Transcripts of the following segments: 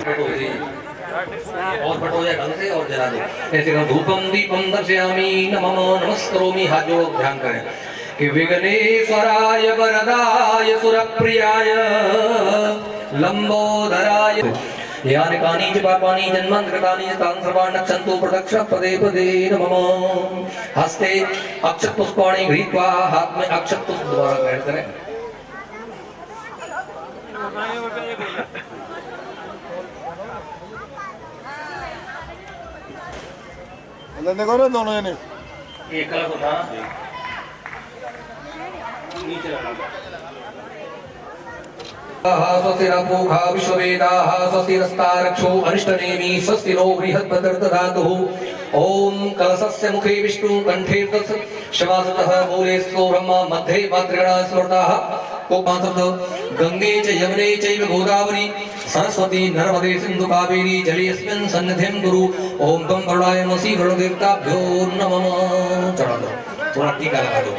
और फटो जाए ढंग से और जला दो। ऐसे करो धूपम दीपम दर्शयामि नमः नमस्करोमि। हाथ जोड़ो ध्यान करें कि विघ्नेश्वराय वरदाय सुरप्रियाय लंबोदराय यानि कानि च पापानि जन्मान्तरकानि तानि सर्वाणि नक्षन्तु प्रदक्षिणं पदे पदे नमः। हस्ते अक्षत पुष्पाणि गृहीत्वा हाथ में अक्षत पुष्प द्वारा ग्रहण करें। देखो ना दोनों जने एक कलर उठा नीचे लगा स्वस्तिरपूखा विश्ववेदाः स्वस्तिरस्तारक्षो अरिष्टनेमि स्वस्ति नो बृहद्भद्रदधातुः। ओम कलशस्य मुखे विष्णु कंठे शवासतः मूले स्थो ब्रह्मा मध्ये मातृगणा स्मृताः कोपासत गंगे च यमुने चैव गोदावरी सरस्वती नर्मदे सिंधु कावेरी जलेऽस्मिन् सन्निधिं कुरु। ओम बम वरुणाय नमसि वरुणदेवताभ्यो नमः। चढ़ा दो थोड़ा टीका लगा दो।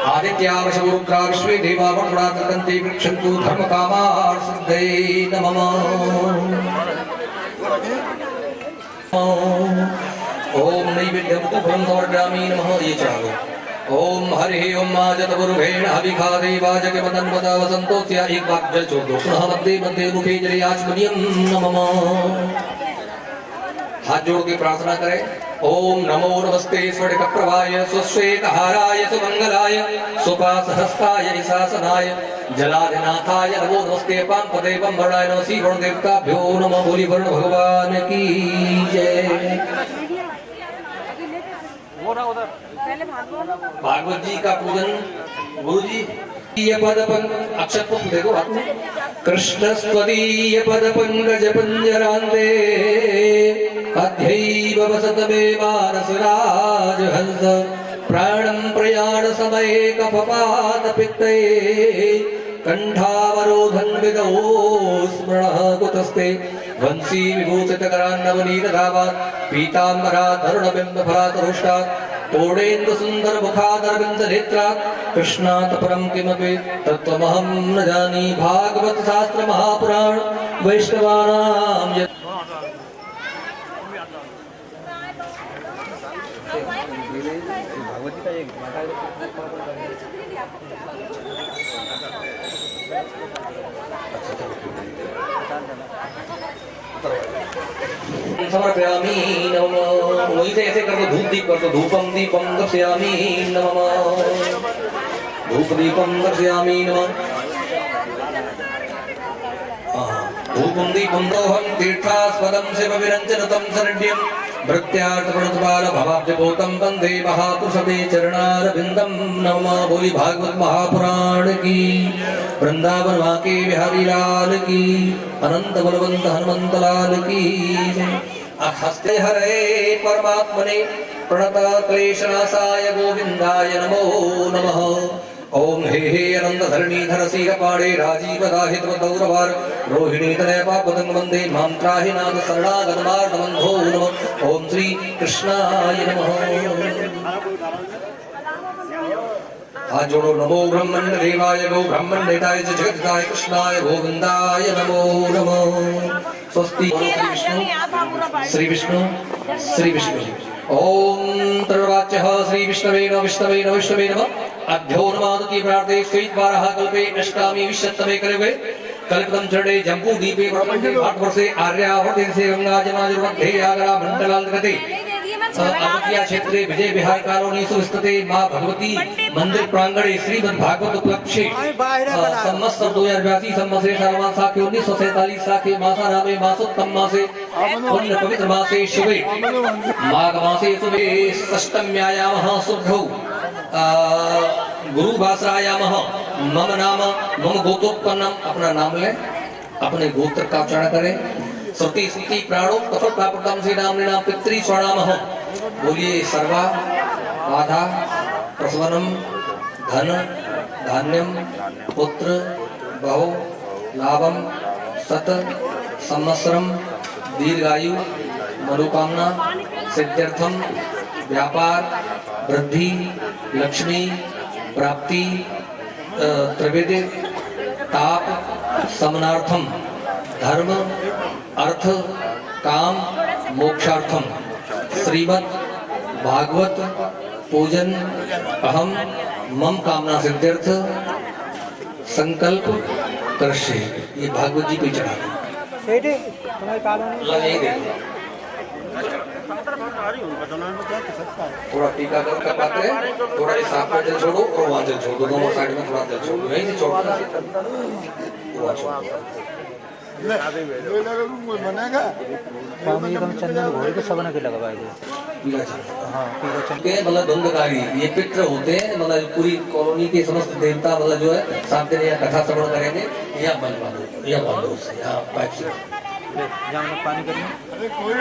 आदित्या वशुरुद्रा विश्वे देवा वरुणा तृतन्ते वृक्षन्तु धर्मकामार्थसिद्धये नमः। ओम नैवेद्यं तु फलं समर्पयामि नमः। ये चढ़ा दो। ओम हरि ओम माजत गुरुभेण हविखा देवाजके मदन्वदा वसन्तोस्य एक बार जल छोड़ दो। पुनः मध्ये मध्ये मुखे जले आचमनीयं नमः। हाथ जोड़ के प्रार्थना करें। ओम नमो नमस्ते स्फटिकप्रभाय स्वश्वेतहाराय सुमंगलाय सुपासहस्ताय ईशासनाय जलाधिनाथाय नमो नमस्ते पांपदे वरुणाय नमसि वरुणदेवताभ्यो नमः। बोली वरुण भगवान की जय। भागवत जी का पूजन गुरु जी पद अक्षर को देखो हाथ में। कृष्ण स्वदीय पद पंकज पंजरांते अध्यैव वसत मे मानस राजहंस प्राणं प्रयाण समये कफपात पित्ते कंठावरोधन विदो स्मरणः कुतस्ते वंशी विभूषित करान्नवनीतधावात् पीताम्बरात् तरुणबिम्बफलातरुष्टात् पूर्णेन्दु सुंदर मुखादरविंद नेत्रात् कृष्णात् परं किमपि तत्त्वमहं न जानी। भागवत शास्त्र महापुराण वैष्णवानां समर्पयामि नमः। वहीं से ऐसे कर दो। धूप दीप कर दो। धूपम दीपम दर्शयामि नमः। धूप दीपम दर्शयामि नमः। धूपम दीपम दोहं तीर्थास्पदं शिवविरञ्जनतं शरण्यं भृत्यार्थप्रणतपाल भवाब्जपोतं वन्दे महापुरुषते चरणारविन्दं नमः। बोली भागवत महापुराण की वृंदावन वाके बिहारी लाल की अनंत बलवंत हनुमंत लाल की। हस्ते हरे परमात्मने प्रणत क्लेशनाशाय गोविंदाय नमो नमः। ओम हे हे अनंत धरणीधर सिंहपाणे राजीवदाहित दौरवार रोहिणी तनय पापदंग वंदे मां त्राहि नाथ शरणागत मार्गबंधो नमः। ओम श्री कृष्णाय नमः। आज जोड़ो। नमो ब्रह्मण्य देवाय गो ब्रह्मण्यताय च जगद्धाय कृष्णाय गोविंदाय नमो नमः। स्वस्ति श्री विष्णु श्री विष्णु। ओम तृणवाच्यः श्री विष्णवे नमः विष्णवे नमः विष्णवे नमः। अभ्यो नमादति प्रार्थे स्वेद्वारः कल्पे अष्टामी विश्वत्तमे कलियुगे कल्पतम चरणे जम्बू दीपे ब्रह्मण्डे भारतवर्षे आर्यावर्ते से गंगा जमाजुर्मध्ये आगरा मंडलांतर्गते अवकिया क्षेत्रे विजय विहार कॉलोनी सुस्थिते मां भगवती मंदिर प्रांगणे श्रीमद् भागवत उपलक्ष्ये संवत्सर 2082 संवत्सरे सालवान साखे 1947 साखे मासा नामे मासोत्तम मासे पुण्य पवित्र मासे शुभे माघ मासे शुभे षष्टम्यायामः शुद्धौ गुरुवासरायामः मम नाम मम गोत्रोत्पन्नम। अपना नाम ले अपने गोत्र का उच्चारण करें। श्रुति स्मृति प्राणो कफोत्पादकम से नाम नाम पितृ स्वर्णामः। बोलिए सर्वा बाधा प्रसवनम धन धान्यम पुत्र बहु लाभम सत संवत्सरम दीर्घायु मनोकामना सिद्ध्यर्थम व्यापार वृद्धि लक्ष्मी प्राप्ति त्रिवेद ताप समनार्थम धर्म अर्थ काम मोक्षार्थम श्रीमद् भागवत पूजन अहम मम कामना सिद्ध्यर्थ संकल्प करशे। ये भागवत जी को चढ़ा थोड़ा टीका कर पाते हैं, थोड़ा इस साथ में जल छोड़ो और वहाँ जल छोड़ो, दोनों साइड में थोड़ा जल छोड़ो, यहीं से छोड़ना वहाँ छोड़ो। कोई बनेगा चंदन घोड़े के सबने के लगा पीला चंदन मतलब धुंधकारी ये पितृ होते हैं, मतलब पूरी कॉलोनी के समस्त देवता मतलब जो है साथ में यहाँ कथा श्रवण करेंगे, यहाँ बंद बांधो, यहाँ बांधो उससे, यहाँ पाइप से पानी करेंगे। अरे कोई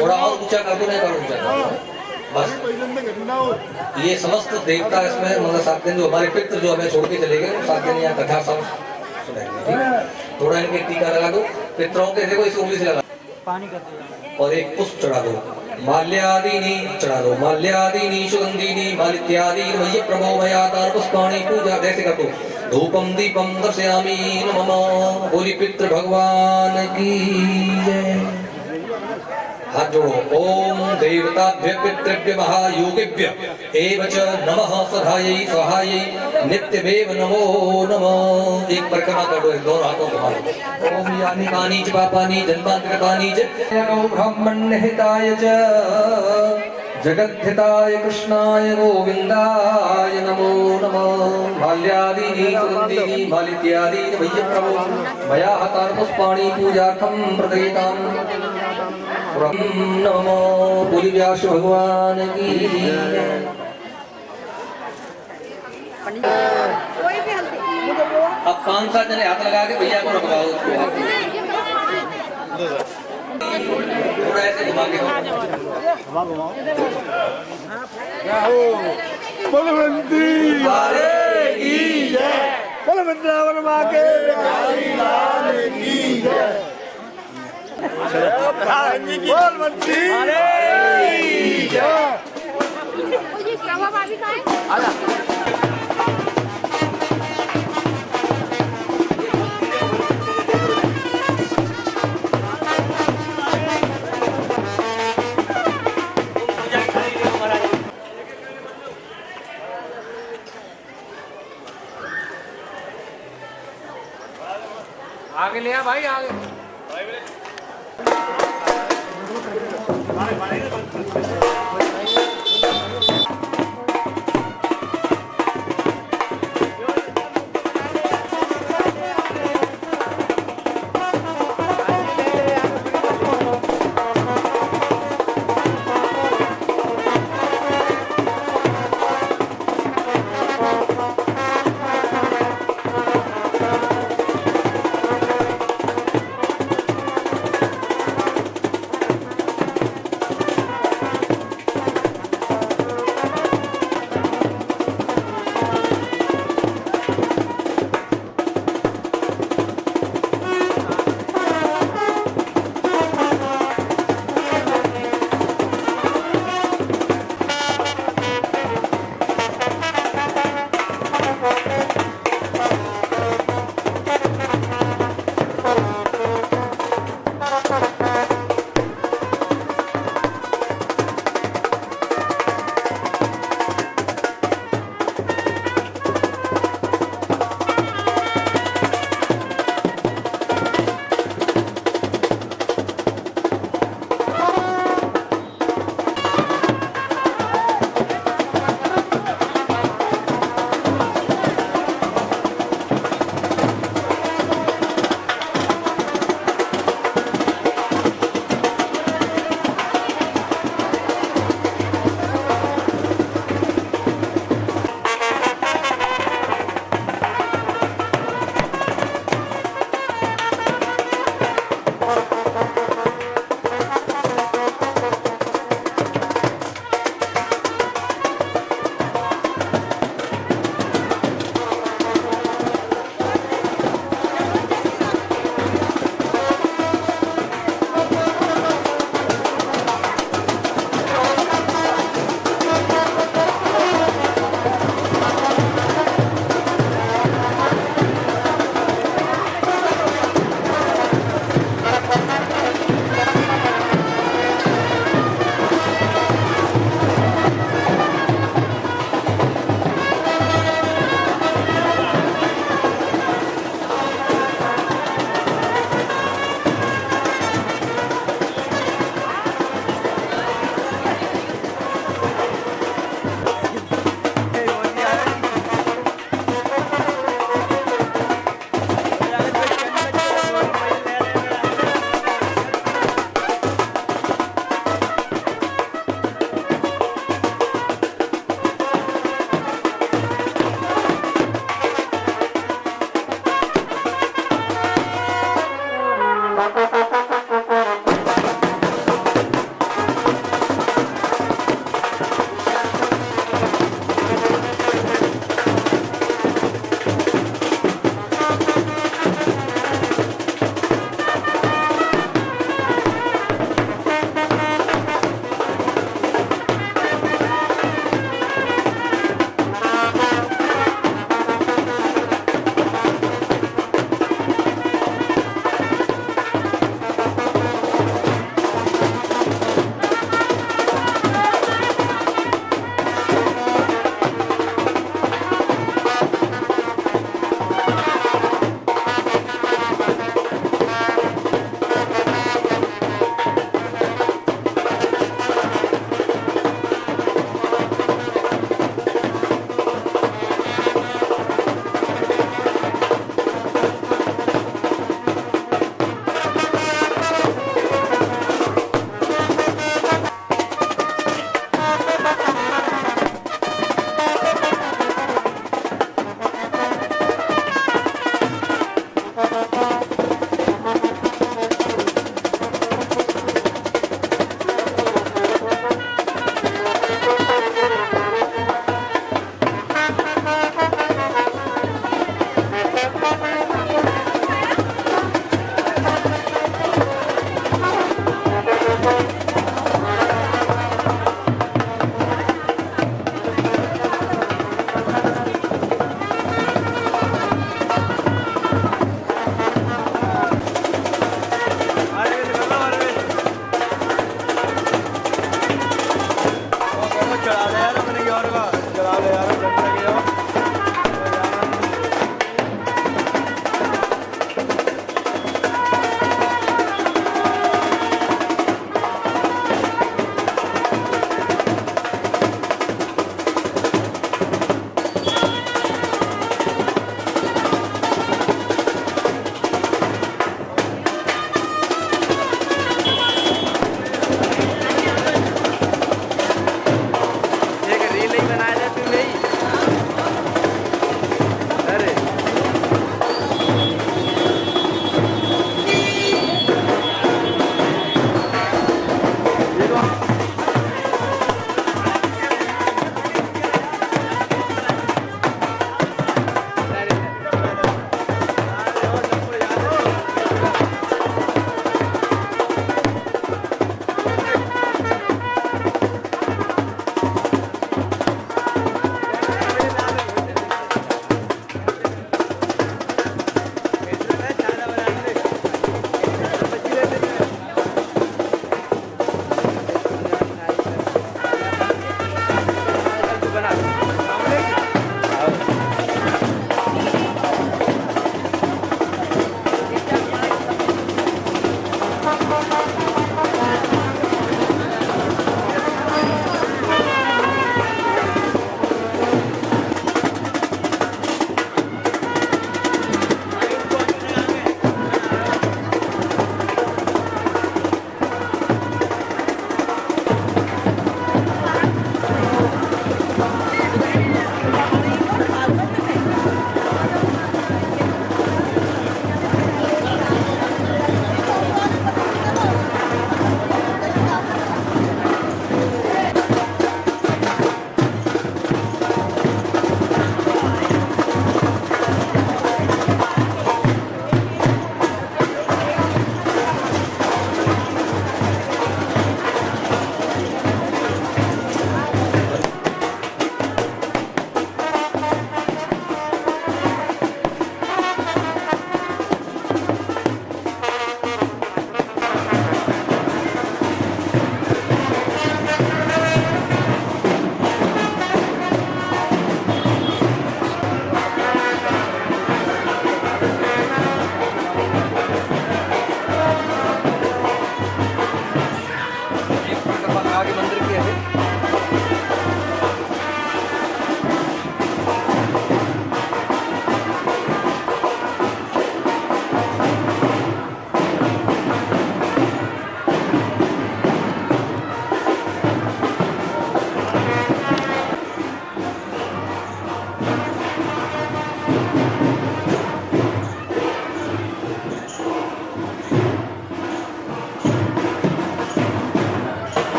थोड़ा और ऊंचा कर दो, नहीं कर ऊंचा कर दो बस। ये समस्त देवता इसमें मतलब सात दिन जो हमारे पितृ जो हमें छोड़ के चले गए, सात दिन यहाँ कथा सब सुनाएंगे, ठीक है। थोड़ा इनके टीका लगा दो, पितरों के देखो इस उंगली से लगा पानी कर दो और एक पुष्प चढ़ा दो, माल्यादीनी चढ़ा दो, माल्यादीनी सुगंधीनी मालित्यादीनि मय्य प्रभो मयातार पुष्पाणि पूजा ऐसे कर दो। धूपम दीपम दर्शयामि नमः। बोली पितृ भगवान की जय। हाथ जोड़ो। ओम देवताभ्य पितृभ्य महायोगिभ्य एव च नमः सधायै स्वाहायै नित्यमेव नमो नमः। एक परिक्रमा करो, दोनों हाथों को मारो। ओम यानि कानि च पापानि जन्मान्तरकानि च ब्रह्मण्यहिताय च जगद्धिताय कृष्णाय गोविन्दाय नमो नमः। माल्यादीनि सुगन्धीनि मालित्यादीनि मय्य प्रभो मया हतानि पुष्पाणि पूजार्थं प्रदयिताम्। नमो बोली व्यास भगवान की। अब 5-7 जने हाथ लगा के भैया को रखवाओ उसको, थोड़ा ऐसे घुमा के बलवंती वाले की जय, बलवंती माँ के लाल की जय, बलवंती वाले की जय। आगे ले आ भाई आगे।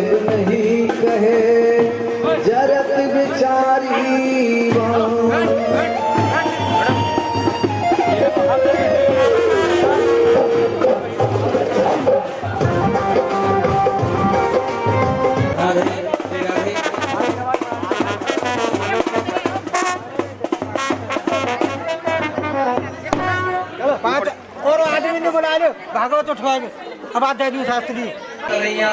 जब नहीं कहे जरत बिचारी पांच और आदमी ने बुला लो भागवत उठवा लो अब आप दे दी शास्त्री भैया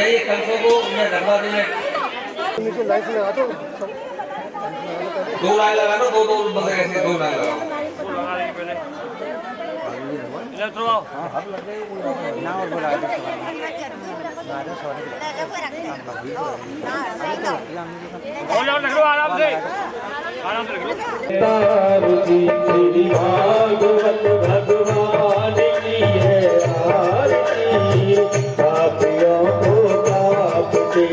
ये कल्पों को मैं धरवा देंगे नीचे लाइट लगा दो 2 लाइन लगा दो 2 बंदे कैसे 2 लाइन लगाओ ना और बोला आराम से श्री भागवत भगवान की है आरती पापियों को पाप से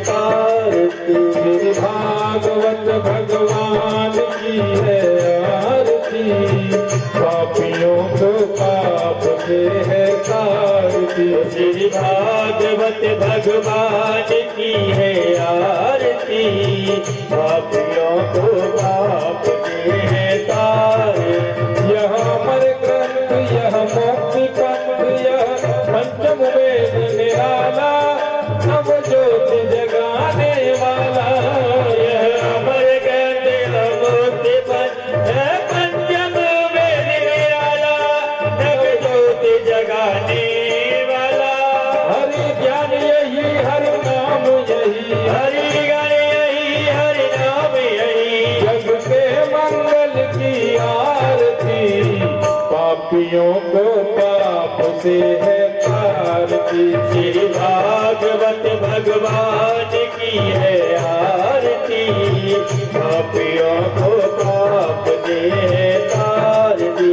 तारती श्री भागवत भगवान की है आरती पापियों को पाप से है तारती श्री भागवत भगवान की है आरती पापियों को पाप से है तारे यह अमर ग्रंथ यह मुक्ति पंथ यह पंचम वेद निराला नव ज्योति जगाने वाला यह अमर ग्रंथ यह मुक्ति पंथ यह पंचम वेद निराला नव ज्योति जगाने वाला हरि ज्ञान यही हरि नाम यही हरि ज्ञान यही हरि नाम यही जग के मंगल की आरती पापियों को पाप से है तारती श्री भागवत भगवान की है आरती पापियों को पाप से है तारती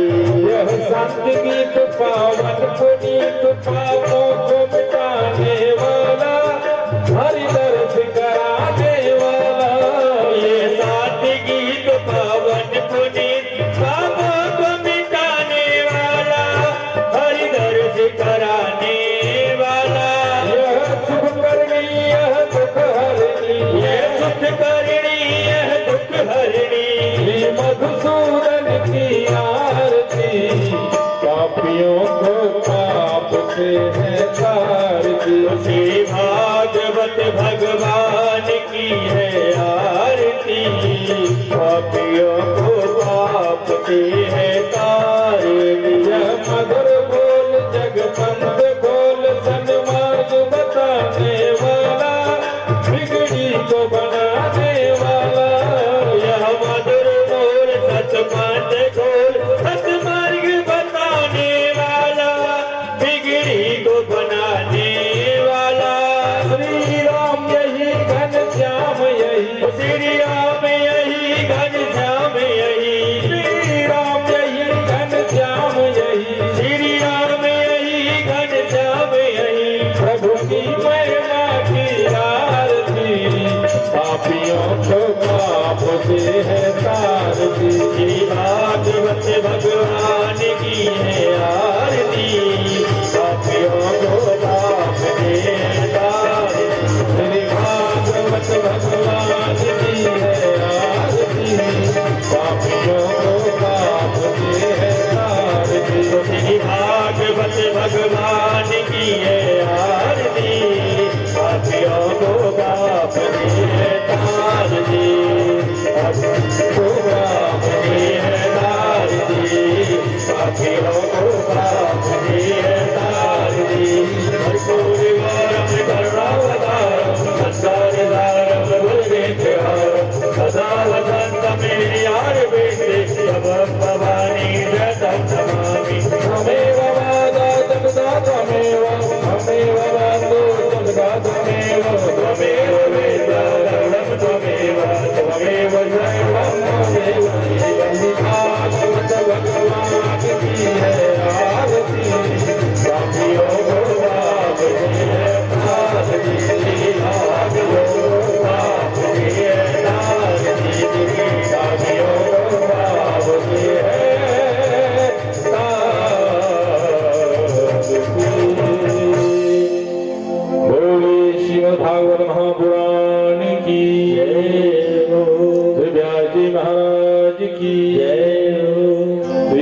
यह संत गीत पावन पुनीत पापों को मिटाने वाला हरि दर्श कराने वाला ये सात गीत पावन पुनीत पापों को मिटाने वाला हरि दर्श कराने वाला यह सुख करनी यह दुख हरनी यह सुख करनी यह दुख हरनी श्री मधुसूदन की आरती पापियों को पाप से है तारती श्री भागवत भगवान की है आरती पापियों को पाप से है तारती यह मधुर बोल जगबंद बोल सन्मार्ग बताने वाला बिगड़ी को बनाने वाला यह मधुर बोल सतमंद बोल सतमार्ग बताने वाला बिगड़ी को बनाने वाला श्री राम यही घन श्याम यही श्री राम यही घन श्याम यही श्री राम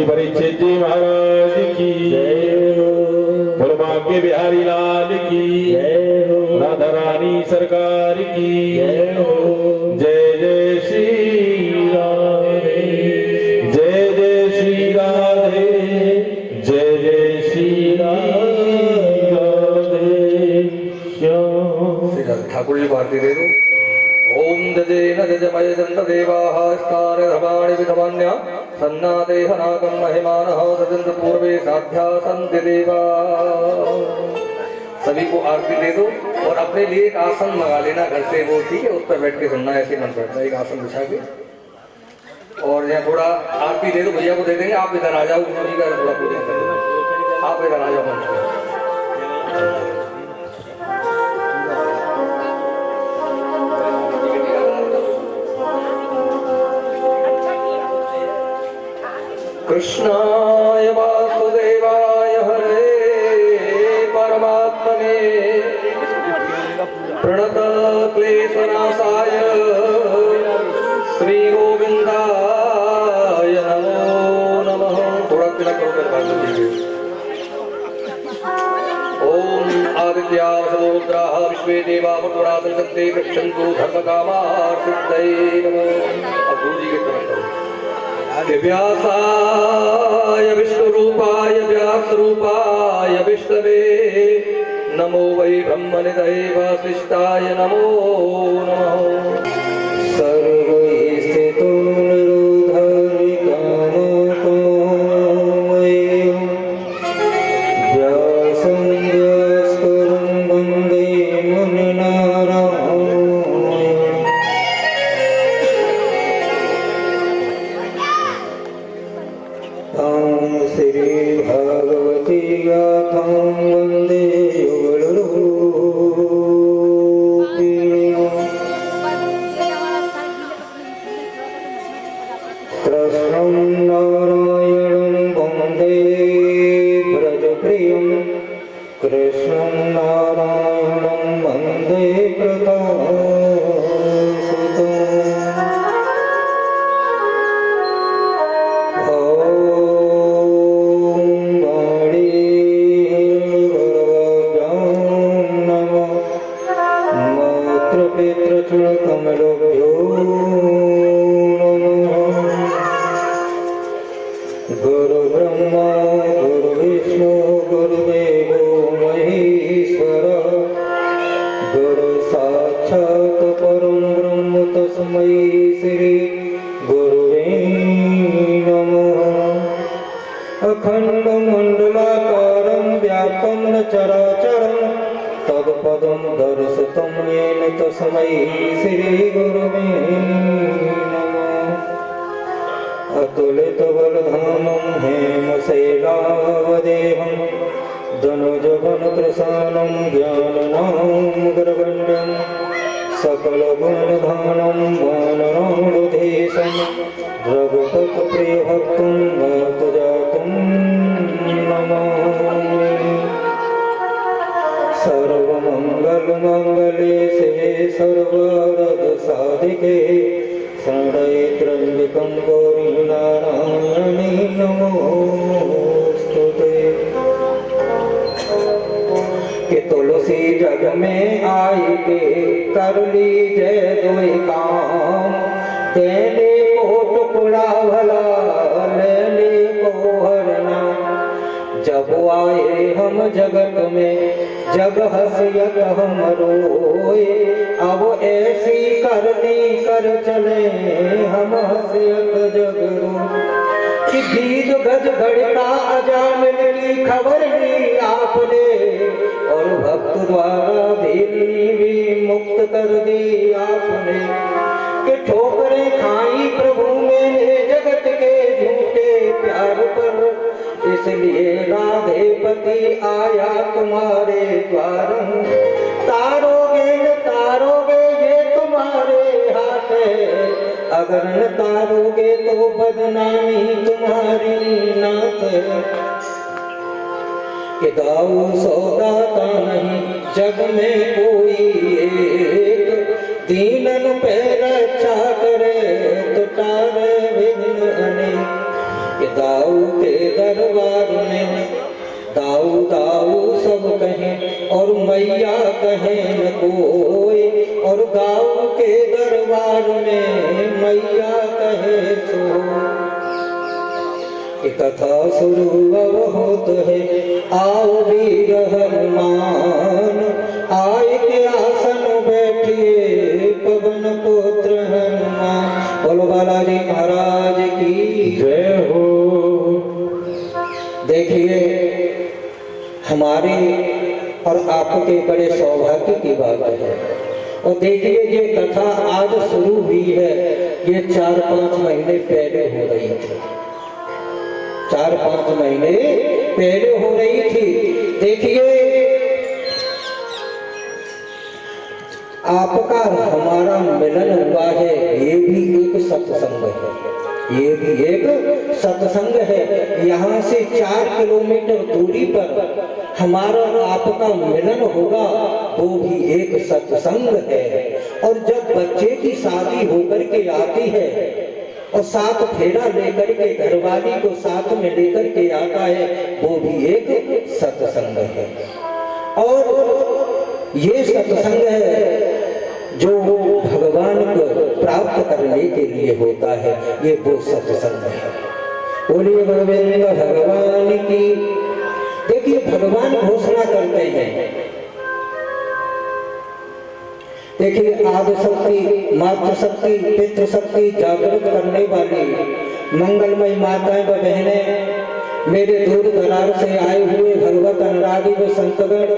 श्री परीक्षित जी महाराज की जय हो। बोलो बांके बिहारी लाल की जय हो। राधा रानी सरकार की जय हो। जय जय श्री राधे, जय जय श्री राधे, जय जय श्री राधे श्याम। ठाकुर जी को आरती दे दो। ओम जजेन जजमय दंत देवाः स्कार धर्माणि विधमान्या सन्नाते हनाकं महिमानः सजन्त पूर्वे साध्या सन्ति देवा। सभी को आरती दे दो और अपने लिए एक आसन मंगा लेना घर से, वो ठीक है, उस पर बैठ के सुनना, ऐसे मत बैठना, एक आसन बिछा के। और यहाँ थोड़ा आरती दे दो, भैया को दे देंगे, आप इधर आ जाओ, गुरु जी का थोड़ा पूजन कर दो, आप इधर आ जाओ मंच पे। कृष्णाय वासुदेवाय हरे परमात्मने प्रणत क्लेशनाशाय श्री गोविंदाय नमो नमः। थोड़ा तिलक कर बात कीजिए। ओम आदित्याः समुद्राः विश्वे देवा मधुरा दर्शन्ते गच्छन्तु धर्मकामार्थितये नमः। अब गुरु जी की तरफ करो। व्यासाय विष्णुरूपाय व्यासरूपाय विष्णवे नमो वै ब्रह्मनिधये वसिष्ठाय नमो नमः। सर्वस्थितो निरोधरिकामतो व्यासं व्यासकरं वन्दे मुनिनारायणं। तां श्री भगवती गाथां वन्दे कृष्णं नारायणं वन्दे व्रजप्रियं, कृष्णं नारायणं वन्दे प्रकाशतम्। कमलोभ्यो नमः। गुरु ब्रह्मा गुरु विष्णु गुरुदेवो महेश्वर, गुरु साक्षात् परं ब्रह्म तस्मै श्री गुरुवे नमः। अखण्डमण्डलाकारं व्याप्तं चराचरं तत्पदं दर्शितं येन तस्मै श्रीगुरुवे नमः। अतुलितबलधामं हेमशैलावदेहं धनुजवनकृशानं ज्ञाननां गुरगण्डं सकलगुणधानं वानराणुधीशं रघुपतिप्रियभक्तं वातजातं नमामि। सर्वमङ्गलमङ्गले शिवे सर्वार्थसाधिके शरण्ये त्र्यम्बकं गौरी नारायणी नमोस्तुते। कि तुलसी जग में आई के कर लीजे दुई काम, देने को टुकड़ा भला लेने को हरना। जब आए हम जगत में जग हसियत हम रोए, अब ऐसी करनी कर चले हम हसियत जग रोए। कि भीद गज घड़ता अजामिल की खबर ली आपने, और भक्त द्वारा भेदनी भी मुक्त कर दी आपने। कि ठोकरें खाई प्रभु मैंने जगत के झूठे प्यार पर, इसलिए राधेपति आया तुम्हारे द्वार। तारोगे न तारोगे ये तुम्हारे हाथ है, अगर न तारोगे तो बदनामी तुम्हारी नाथ है। कि दाऊ सौदाता नहीं जग में कोई एक, दीनन पे रक्षा करे तो तारे विघ्न अनेक। कि दाऊ के दरबार में दाऊ दाऊ सब कहें और मैया कहें न कोई, और दाऊ के दरबार में मैया कहे सो। कि कथा शुरू अब होत है, आओ वीर हनुमान, आए के आसन बैठिए पवन पुत्र हनुमान। बोलो बालाजी महाराज की जय हो। देखिए हमारे और आपके बड़े सौभाग्य की बात है। और देखिए ये कथा आज शुरू हुई है, ये 4-5 महीने पहले हो रही थी, 4-5 महीने पहले हो रही थी। देखिए आपका हमारा मिलन हुआ है, ये भी एक सत्संग है, ये भी एक सत्संग है। यहाँ से 4 किलोमीटर दूरी पर हमारा आपका मिलन होगा, वो भी एक सत्संग है। और जब बच्चे की शादी होकर के आती है और साथ फेरा लेकर के घरवाली को साथ में लेकर के आता है, वो भी एक सत्संग है। और ये सत्संग है जो भगवान को प्राप्त करने के लिए होता है, ये वो सत्संग है। बोलिए गोविंद भगवान की। देखिए भगवान घोषणा करते हैं, देखिए आदि शक्ति, मातृ शक्ति, पितृ शक्ति जागृत करने वाली मंगलमय माताएं व बहनें, मेरे दूर दरार से आए हुए भगवत अनुरागी व संतगण,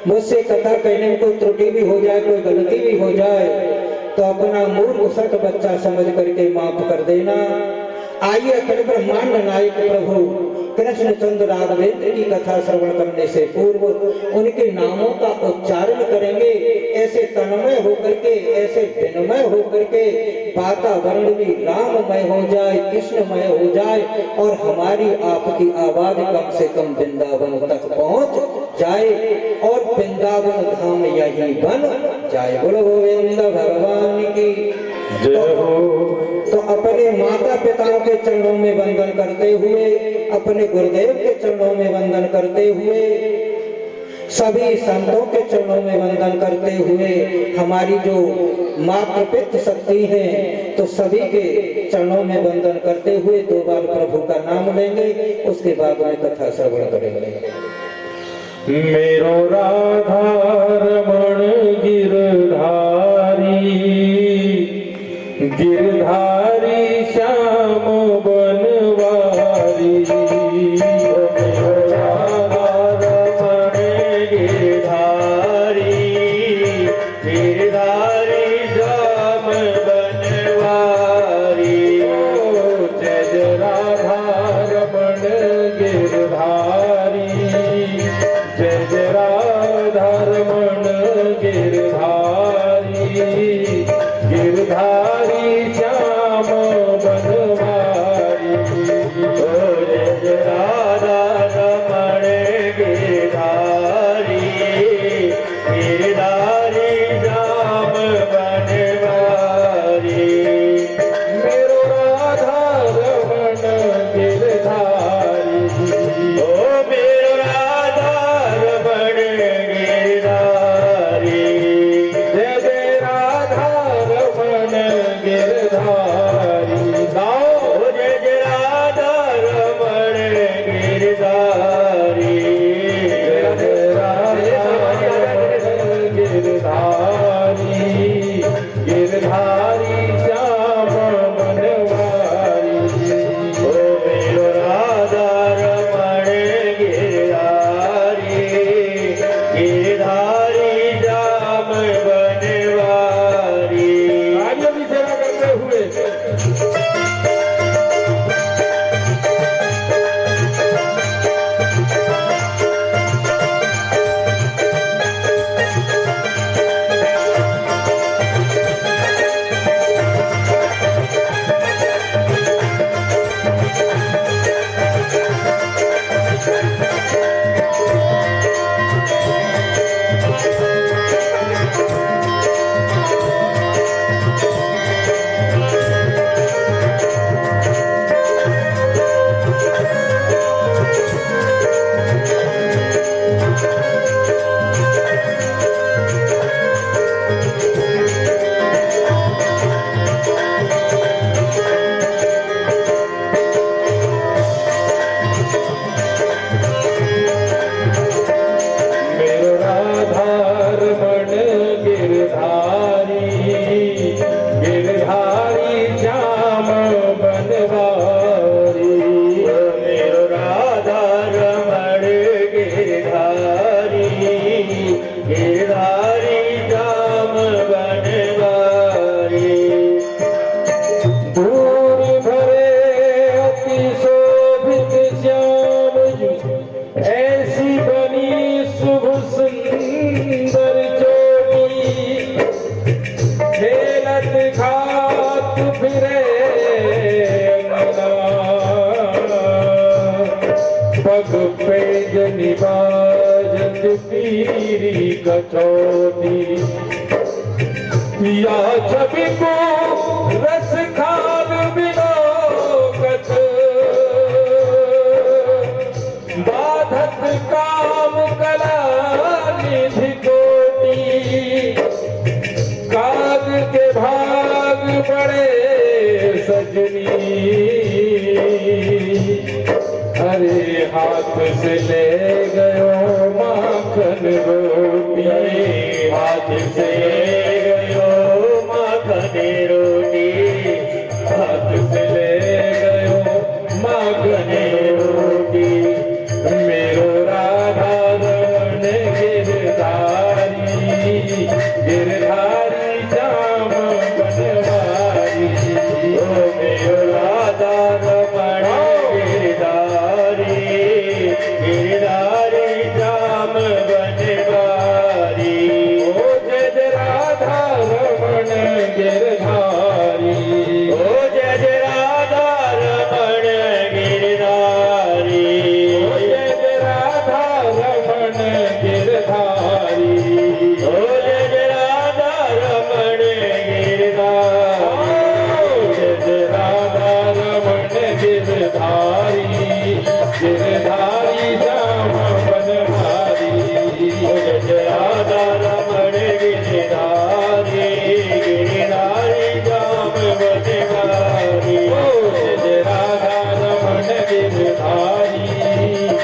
मुझसे कथा कहने में कोई त्रुटि भी हो जाए, कोई गलती भी हो जाए तो अपना मूर्ख सट बच्चा समझ करके माफ कर देना। आइए अखिल ब्रह्मांड नायक प्रभु कृष्णचंद्र राघवेंद्र की कथा श्रवण करने से पूर्व उनके नामों का उच्चारण करेंगे, ऐसे तन्मय होकर के, ऐसे विनमय होकर के वातावरण भी राममय हो जाए, कृष्णमय हो जाए और हमारी आपकी आवाज कम से कम वृंदावन तक पहुंच जाए और वृंदावन धाम यही बन जाए। बोलो गोविंद भगवान की जय हो। तो अपने माता पिताओं के चरणों में वंदन करते हुए, अपने गुरुदेव के चरणों में वंदन करते हुए, सभी संतों के चरणों में वंदन करते हुए, हमारी जो मातृ पितृ शक्ति है तो सभी के चरणों में वंदन करते हुए 2 बार प्रभु का नाम लेंगे, उसके बाद में कथा श्रवण करेंगे। मेरो राधा रमण गिरधारी, गिरधारी श्याम बनवारी। मेरो राधा रमण गिरधारी, गिरधारी श्याम बनवारी। जय जय राधा रमण गिरधारी, जय जय राधा रमण गिरधारी, गिरधारी श्याम बनवारी। जय जय राधा रमण गिरधारी, गिरधारी श्याम बनवारी। मेरो राधा रमण गिरधारी, ओ मेरो राधा रमण गिरधारी। जय जय राधा रमण गिरधारी। गाओ जय जय राधा पग पेज निबाजत पीरी कठौती या छवि को रस खान बिलोकत बाधत काम कला निधि कोटि काग के भाग पड़े सजनी अरे हाथ से ले गयो माखन रोटी हाथ से गयो माखन रोटी हाथ से ले गयो माखन रोटी मेरो राधा रमण गिरधारी गिरधारी श्याम बनवारी ओ मेरो राधा रमण गिरधारी गिरधारी श्याम बनवारी ओ जय राधा रमण गिरधारी ओ जय राधा रमण गिरधारी ओ जय राधा रमण गिरधारी ओ जय राधा रमण गिरधारी जय राधा रमण गिरधारी गिरधारी श्याम बनवारी ओ जय राधा रमण गिरधारी गिरधारी श्याम बनवारी ओ जय राधा रमण गिरधारी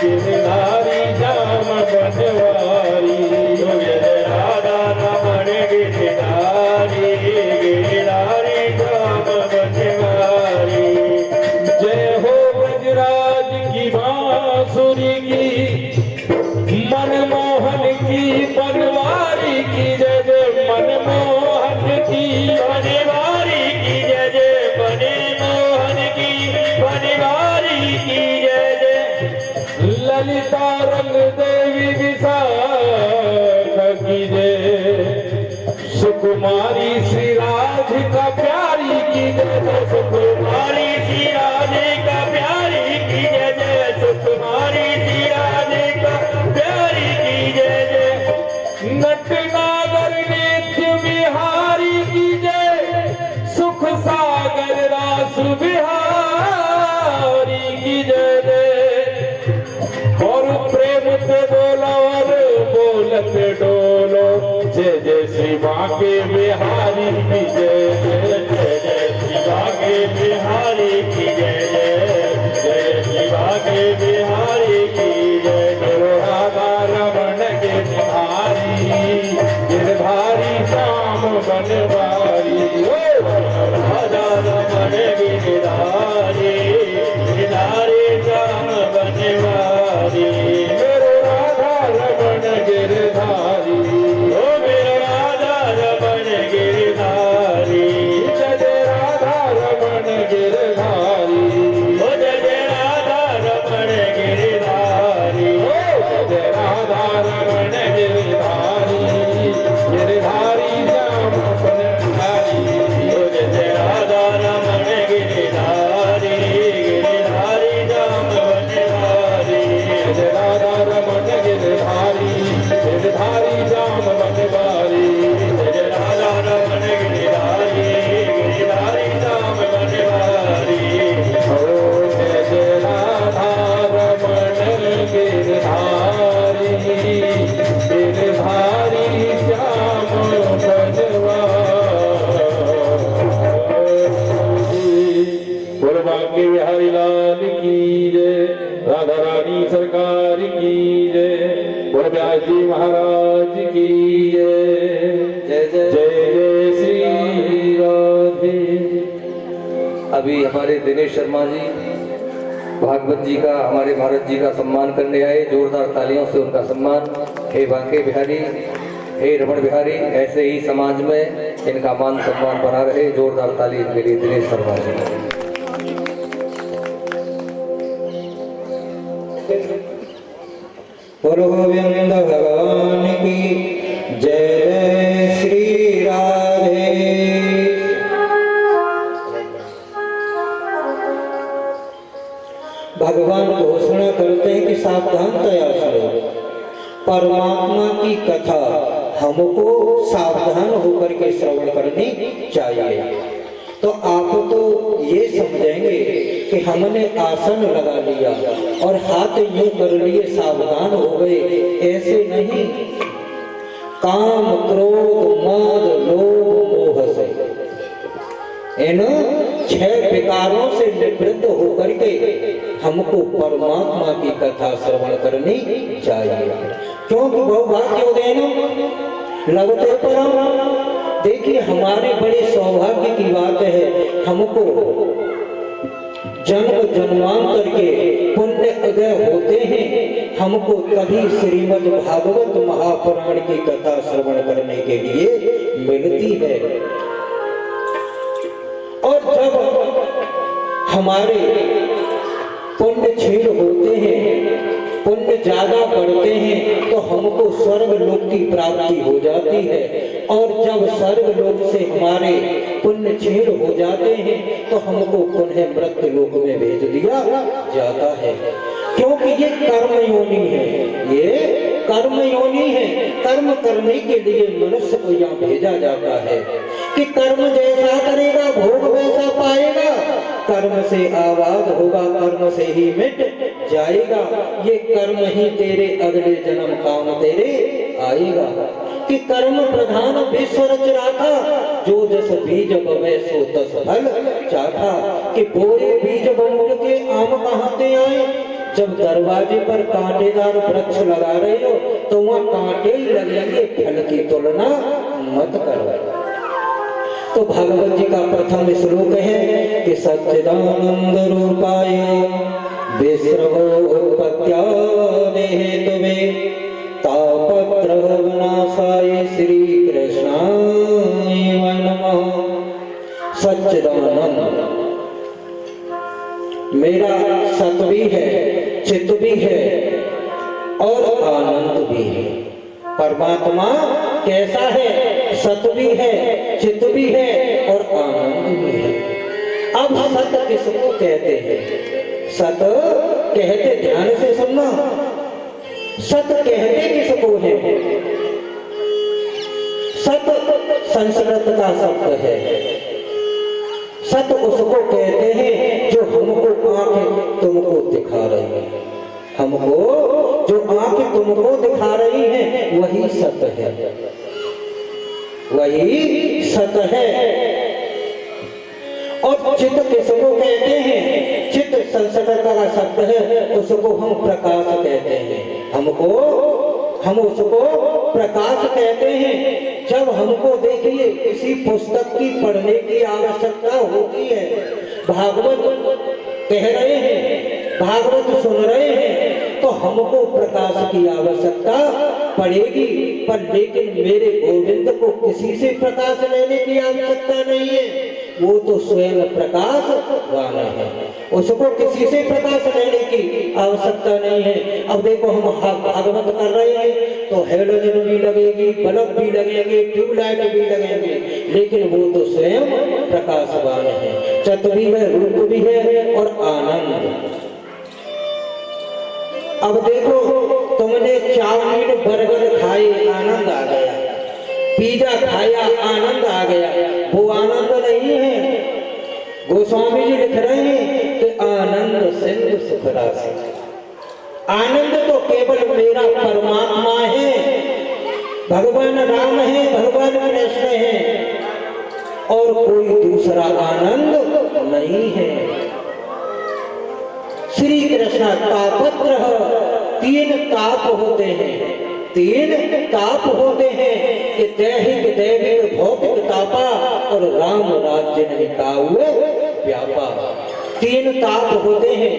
गिरधारी श्याम बनवारी ओ जय राधा रमण गिरधारी गिरधारी श्याम बनवारी जय हो ब्रजराज की बांसुरी की मनमोहन की बनवारी की जय जय मनमोहन की बनवारी की जय जय मनमोहन की बनवारी की जय जय ललिता रंग देवी विशाख की जय सुकुमारी श्री राधिका प्यारी की जय जय सुकुमारी श्री राधिका प्यारी की जय जय सुकुमारी श्री राधिका प्यारी की जय जय नटनागर नित्य बिहारी की जय सुख सागर रास बिहारी की जय जय और प्रेम से बोलो और बोलत डोलो जय जय श्री बांके बिहारी की जय जय जय जय श्री बांके बिहारी की जय जय जय श्री बांके बिहारी की जय मेरो राधा रमण गिरधारी गिरधारी श्याम बनवारी ओ राधा रमण गिरधारी गिरधारी श्याम बनवारी मेरो राधा रमण गिरधारी ओ मेरो राधा रमण गिरधारी जय राधा रमण गिरधारी ओ जय राधा रमण गिरधारी ओ जय राधा रमण गिरधारी गिरधारी श्याम बनवारी ओ जय राधा रमण गिरधारी गिरधारी श्याम बनवारी जय राधा रमण गिरधारी गिरधारी श्याम बनवारी जय राधा रमण गिरधारी गिरधारी श्याम बनवारी ओ जय राधा रमण गिरधारी गिरधारी श्याम बनवारी बोल बांके बिहारी लाल की जय राधा रानी सरकार की जय बोल व्यास जी महाराज की जय जय जय जय जय श्री राधे अभी हमारे दिनेश शर्मा जी भागवत जी का हमारे भारत जी का सम्मान करने आए। जोरदार तालियों से उनका सम्मान। हे बांके बिहारी, हे रमण बिहारी, ऐसे ही समाज में इनका मान सम्मान बना रहे। जोरदार ताली इनके लिए दिनेश शर्मा जी। बोलो गोविंद भगवान की जय जय श्री राधे। भगवान भगवान घोषणा करते हैं कि सावधान तयासो, परमात्मा की कथा हमको सावधान होकर के श्रवण करनी चाहिए। तो आप तो ये समझेंगे कि हमने आसन लगा लिया और हाथ यूं कर लिए सावधान हो गए, ऐसे नहीं। काम क्रोध मद लोभ मोह से, इन 6 विकारों से निवृत्त होकर के हमको परमात्मा की कथा श्रवण करनी चाहिए। क्योंकि बहुभाग्योदयन लभते परम। देखिए हमारे बड़े सौभाग्य की बात है, हमको जन्म जन्मांतर के पुण्य उदय होते हैं, हमको कभी श्रीमद् भागवत महापुराण की कथा श्रवण करने के लिए मिलती है। और जब हमारे पुण्य क्षीण होते हैं, पुण्य ज्यादा बढ़ते हैं, तो हमको स्वर्ग लोक की प्राप्ति हो जाती है। और जब स्वर्ग लोक से हमारे पुण्य क्षीण हो जाते हैं, तो हमको पुनः मृत्यु लोक में भेज दिया जाता है। क्योंकि ये कर्म योनि है, ये कर्म योनि है। कर्म करने के लिए मनुष्य को यहाँ भेजा जाता है कि कर्म जैसा करेगा भोग वैसा पाएगा, कर्म से आबाद होगा, कर्म से ही मिट जाएगा। ये कर्म ही तेरे अगले जन्म काम तेरे आएगा। कि कर्म प्रधान विश्व रच राखा, जो जस बीज बवे सो तस फल चाखा। कि बोए बीज बमूल के आम कहाँ से आए। जब दरवाजे पर कांटेदार वृक्ष लगा रहे हो तो वहाँ कांटे ही लगेंगे, फल की तुलना मत करो। तो भागवत जी का प्रथम श्लोक है कि सच्चिदानंद रूपाय विश्रवोत्पत्त्यादि हेतवे तापत्रय विनाशाय श्री कृष्णाय नमः। सच्चिदानंद मेरा सत भी है, चित्त भी है और आनंद भी है। परमात्मा कैसा है? सत भी है, चित्त भी है और आनंद भी है। अब सत किसको कहते हैं? सत कहते, ध्यान से सुनना, सत कहते किसको है? सत संस्कृत का शब्द है। सत उसको कहते हैं जो हमको आंखें तुमको दिखा रही है। हमको जो आंखें तुमको दिखा रही हैं वही सत है, वही सत है। और चित्त किसको कहते हैं? चित्त संस्कृत का शब्द है, उसको हम प्रकाश कहते हैं। हम उसको प्रकाश कहते हैं। जब हमको देखिए किसी पुस्तक की पढ़ने की आवश्यकता होती है, भागवत कह रहे हैं, भागवत सुन रहे हैं, तो हमको प्रकाश की आवश्यकता पड़ेगी। पर लेकिन मेरे गोविंद को किसी से प्रकाश लेने की आवश्यकता नहीं है, वो तो स्वयं प्रकाशवान है, उसको किसी से प्रकाश लेने की आवश्यकता नहीं है। अब देखो हम भागवत कर रहे हैं तो हेलोजन भी लगेगी, बल्ब भी लगेंगे, ट्यूबलाइट भी लगेंगे, लेकिन वो तो स्वयं प्रकाशवान है। चित्त भी है, रूप भी है और आनंद। अब देखो तुमने चाउमीन बर्गर खाए, आनंद आ गया, पिज्जा खाया, आनंद आ गया, वो आनंद नहीं है। गोस्वामी जी लिख रहे हैं कि आनंद सिंधु सुख राशि। आनंद तो केवल मेरा परमात्मा है, भगवान राम है, भगवान कृष्ण है, और कोई दूसरा आनंद नहीं है। श्री कृष्ण तापत्र, 3 ताप होते हैं, 3 ताप होते हैं कि दैहिक दैविक भौतिक तापा और राम राज्य नहीं काहुए व्यापा। 3 ताप होते हैं,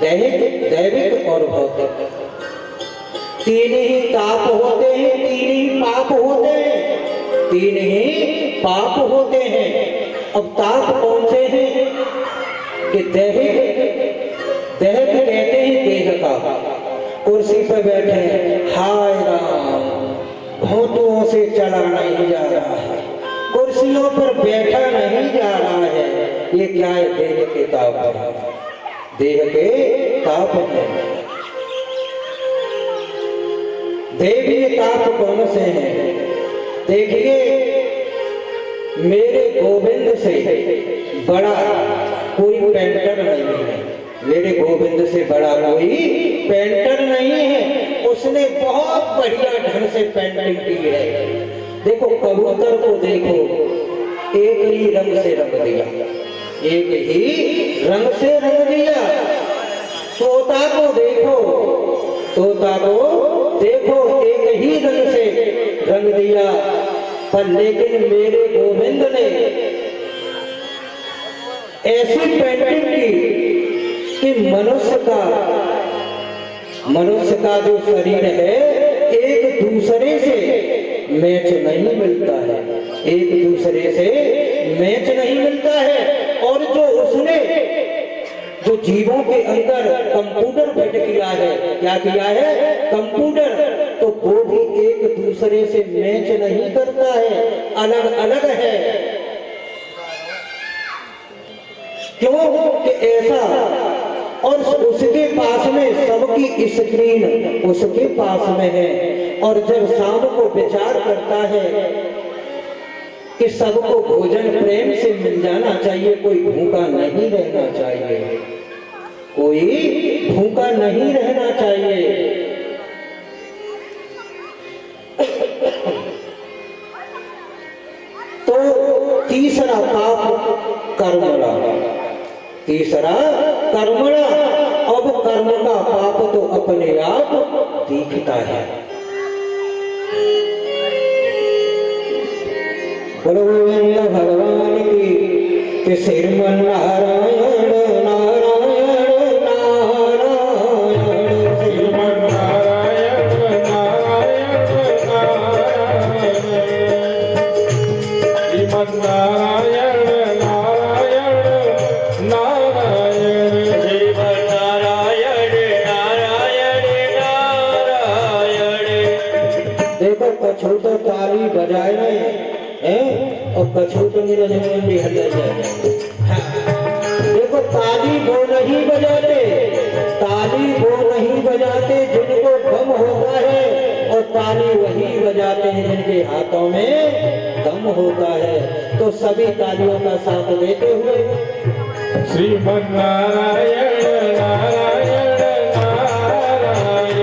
दैहिक दैविक और भौतिक। 3 ही ताप होते हैं, 3 ही पाप होते हैं, 3 ही पाप होते हैं। अब ताप कौन से हैं? कि दैहिक कहते हैं देह का, कुर्सी पर बैठे, हाय राम, घोंटुओं से चला नहीं जा रहा है, कुर्सियों पर बैठा नहीं जा रहा है, ये क्या है? देह के ताप है, देह के ताप है। दैवीय ताप कौन से हैं? देखिए, मेरे गोविंद से बड़ा कोई पेंटर नहीं है। मेरे गोविंद से बड़ा कोई पेंटर नहीं है। उसने बहुत बढ़िया ढंग से पेंटिंग की है। देखो, कबूतर को देखो, एक ही रंग से रंग दिया, एक ही रंग से रंग दिया। तोता को देखो, तोता को देखो, एक ही रंग से रंग दिया। पर लेकिन मेरे गोविंद ने ऐसी पेंटिंग की कि मनुष्य का जो शरीर है एक दूसरे से मैच नहीं मिलता है, एक दूसरे से मैच नहीं मिलता है। और जो उसने जो जीवों के अंदर कंप्यूटर फिट किया है, क्या किया है? कंप्यूटर, तो वो भी एक दूसरे से मैच नहीं करता है, अलग अलग है। क्यों कि ऐसा? और उसके पास में सबकी स्क्रीन उसके पास में है। और जब शाम को विचार करता है कि सबको भोजन प्रेम से मिल जाना चाहिए, कोई भूखा नहीं रहना चाहिए, कोई भूखा नहीं रहना चाहिए। तो तीसरा पाप कर्मणा, तीसरा कर्मणा। अब कर्म का पाप तो अपने आप दिखता है। गोविंद भगवान की श्रीमन नारायण नारायण नारायण, श्रीमन नारायण नारायण नारायण, श्रीमन नारायण नारायण नारायण, श्रीमन नारायण नारायण नारायण। देखो, कछु तो ताली बजाए रहे हैं और कछु तो निरंजन हट जाए। देखो, ताली वो नहीं बजाते, ताली वो नहीं बजाते जिनको दम होता है, और ताली वही बजाते हैं जिनके हाथों में दम होता है। तो सभी तालियों का साथ देते हुए श्रीमन नारायण नारायण नारायण,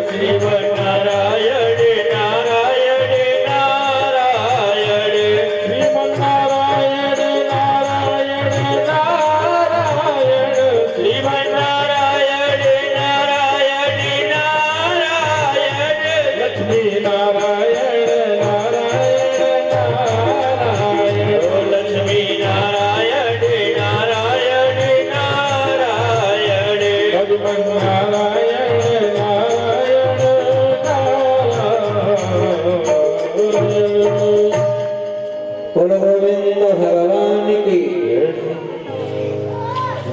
श्रीमन नारायण नारायण नारायण, श्रीमन नारायण नारायण नारायण, श्रीमन नारायण नारायण नारायण, लक्ष्मी नारायण नारायण नारायण, लक्ष्मी नारायण नारायण नारायण, भगवान नारायण नारायण नारायण। बोलो गोविंद भगवान की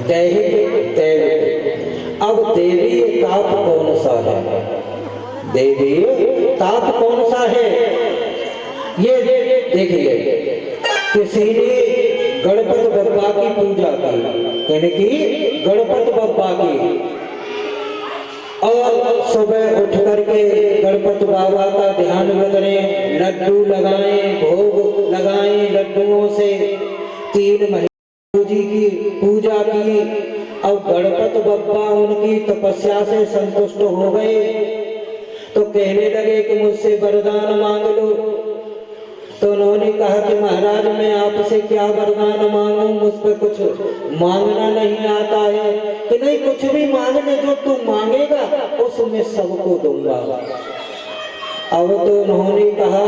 दैहिक दैविक। अब देवी ताप कौन सा है? देवी ताप कौन सा है? ये देखिए, किसी ने गणपति बप्पा की पूजा की, यानी कि गणपति बप्पा की, और सुबह उठ करके गणपति बाबा का ध्यान करें, लड्डू लगाएं, भोग लगाएं लड्डुओं से। 3 महीने जी की पूजा की। अब गणपति बप्पा उनकी तपस्या से संतुष्ट हो गए, तो कहने लगे कि मुझसे वरदान मांग लो। तो उन्होंने कहा कि महाराज, मैं आपसे क्या वरदान मांगूं, मुझ पर कुछ मांगना नहीं आता है। कि नहीं, कुछ भी मांग ले, जो तू मांगेगा उसमें सबको दूंगा। अब तो उन्होंने कहा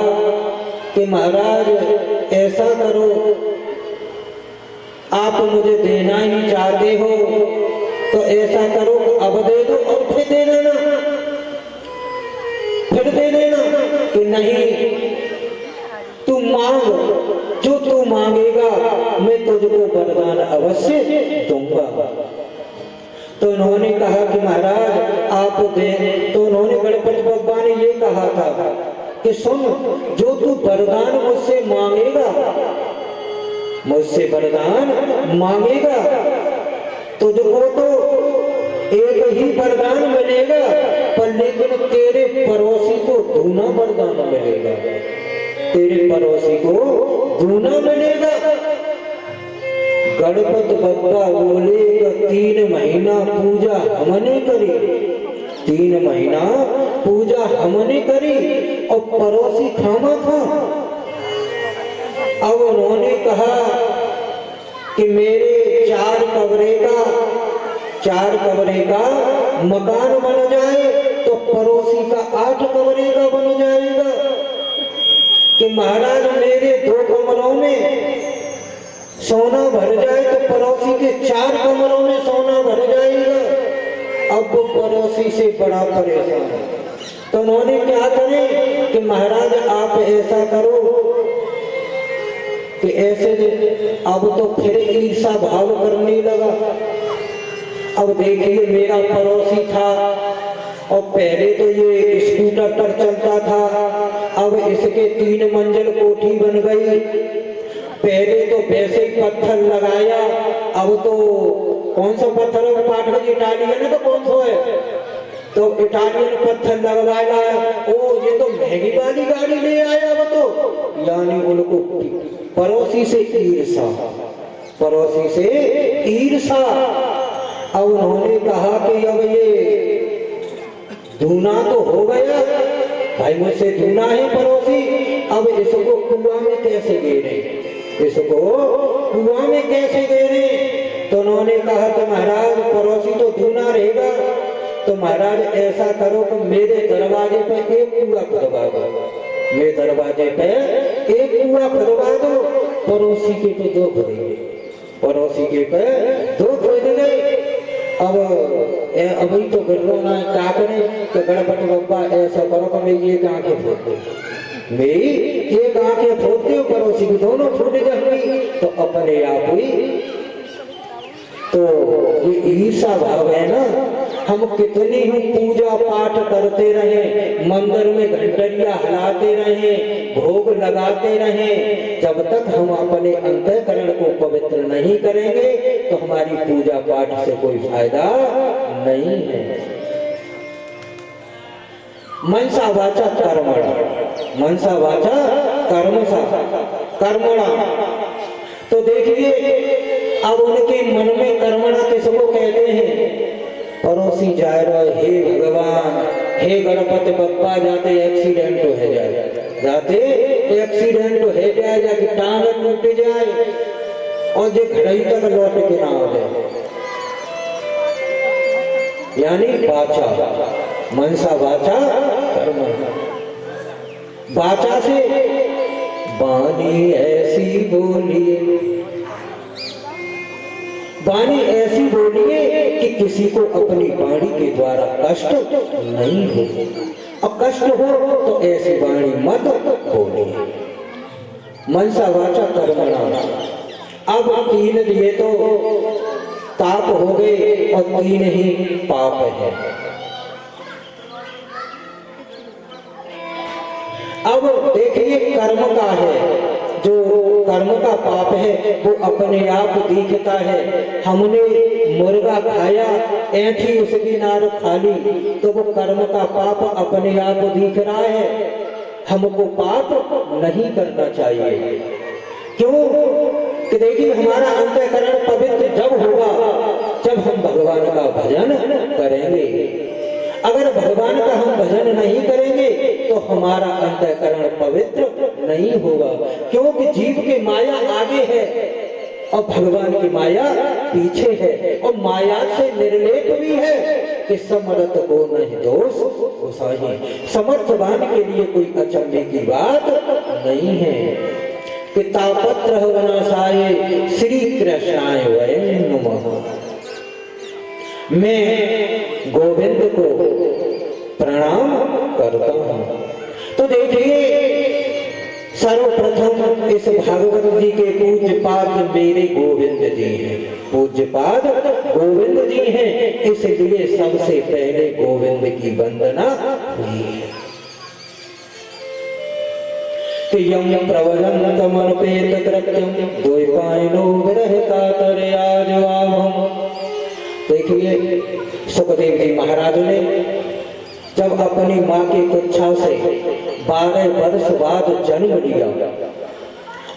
कि महाराज ऐसा करो, आप मुझे देना ही चाहते हो तो ऐसा करो, अब दे दो और फिर दे देना, फिर दे देना। कि नहीं, तू मांग, जो तू मांगेगा मैं तुझको वरदान अवश्य दूंगा। तो उन्होंने कहा कि महाराज आप दे। तो उन्होंने गणपति बप्पा ने ये कहा था कि सुन, जो तू वरदान मुझसे मांगेगा, मुझसे वरदान मांगेगा, तुझको तो एक ही वरदान मिलेगा, पर लेकिन तेरे पड़ोसी को दूना वरदान मिलेगा, तेरे पड़ोसी को दूना मिलेगा। गणपति बप्पा बोले 3 महीना पूजा हमने करी, 3 महीना पूजा हमने करी और पड़ोसी खामा था। अब उन्होंने कहा कि मेरे 4 कमरे का मकान बन जाए तो पड़ोसी का 8 कमरे का बन जाएगा। कि महाराज मेरे 2 कमरों में सोना भर जाए तो पड़ोसी के 4 कमरों में सोना भर जाएगा। अब वो पड़ोसी से बड़ा परेशान है, तो उन्होंने क्या करे कि महाराज आप ऐसा करो कि ऐसे अब तो फिर ईर्षा भाव करने लगा। अब देखिए मेरा पड़ोसी था और पहले तो ये स्कूटर पर चलता था, अब इसके 3 मंजिल कोठी बन गई। पहले तो वैसे ही पत्थर लगाया, अब तो कौन सा पत्थर है पाठक इटालियन है तो कौन सा है, तो इटालियन पत्थर लगवाया। ओ ये तो महंगी वाली गाड़ी ले आया। अब तो यानी उनको पड़ोसी से ईर्षा, पड़ोसी से ईर्षा। अब उन्होंने कहा कि अब ये दूना तो हो गया, भाई मुझसे दूना है पड़ोसी, अब इसको कुआं में कैसे गिरे, इसको कुआं में कैसे गिरे। तो उन्होंने कहा कि महाराज पड़ोसी तो दूना रहेगा, तो महाराज ऐसा करो कि मेरे दरवाजे पे एक कुआं खुदवा दो, मेरे दरवाजे पे एक कुआं खुदवा दो। पड़ोसी के तो 2 खुदेंगे, पड़ोसी के पे 2 खुद गए। अब अभी तो गिरना क्या करें कि गणपति बप्पा ऐसा करो कि मैं ये आंखें फोड़ दूं, मेरी एक आंखें फोड़ते हो पड़ोसी की दोनों फूट जाएंगी। तो अपने आप ही तो ये ईर्षा भाव है ना। हम कितनी ही पूजा पाठ करते रहे, मंदिर में घंटरिया हिलाते रहे, भोग लगाते रहे, जब तक हम अपने अंतःकरण को पवित्र नहीं करेंगे तो हमारी पूजा पाठ से कोई फायदा नहीं है। मनसा वाचा कर्मणा, मनसा वाचा कर्मणा। तो देखिए अब उनके मन में कर्मणा किसको कहते हैं। पड़ोसी जा रहे, हे भगवान, हे गणपति बप्पा, जाते एक्सीडेंट हो जाए, जाते एक्सीडेंट हो जाए, जाके टांग टूट जाए और जो घड़ई तक लौट के ना हो जाए। यानी वाचा, मनसा वाचा कर्मणा। वाचा से वाणी ऐसी बोलिए, वाणी ऐसी बोलिए कि किसी को अपनी वाणी के द्वारा कष्ट नहीं हो, और कष्ट हो तो ऐसी वाणी मत बोलिए। मनसा वाचा कर्मणा। अब 3 ये तो ताप हो गए और 3 ही पाप है। अब देखिए कर्म का है, जो कर्म का पाप है वो अपने आप दिखता है। हमने मुर्गा खाया, ऐठी उसकी नार खाली, तो वो कर्म का पाप अपने आप दिख रहा है। हमको पाप नहीं करना चाहिए। क्यों कि देखिए हमारा अंतःकरण पवित्र जब होगा जब हम भगवान का भजन करेंगे। अगर भगवान का हम भजन नहीं करेंगे तो हमारा अंतःकरण पवित्र नहीं होगा, क्योंकि जीव की माया आगे है और भगवान की माया पीछे है, और माया से निर्लेप भी है कि समर्थ को नहीं दोष गोसाई। समर्थवान के लिए कोई अचंभे की बात नहीं है। पितापत्र विनाशाय श्री कृष्णाय वयं नमः। मैं गोविंद को प्रणाम करता हूँ। तो देखिए सर्वप्रथम इस भागवत जी के पूज्य पाद मेरे गोविंद जी हैं, पूज्य पाद गोविंद जी हैं, इसलिए सबसे पहले गोविंद की वंदना हुई है। यम प्रवदन्तमनुपेत कृत्यं द्वैपायनो विरह कातरयाजवाभम् देखिए सुखदेव जी महाराज ने जब अपनी माँ की कुच्छा से 12 वर्ष बाद जन्म लिया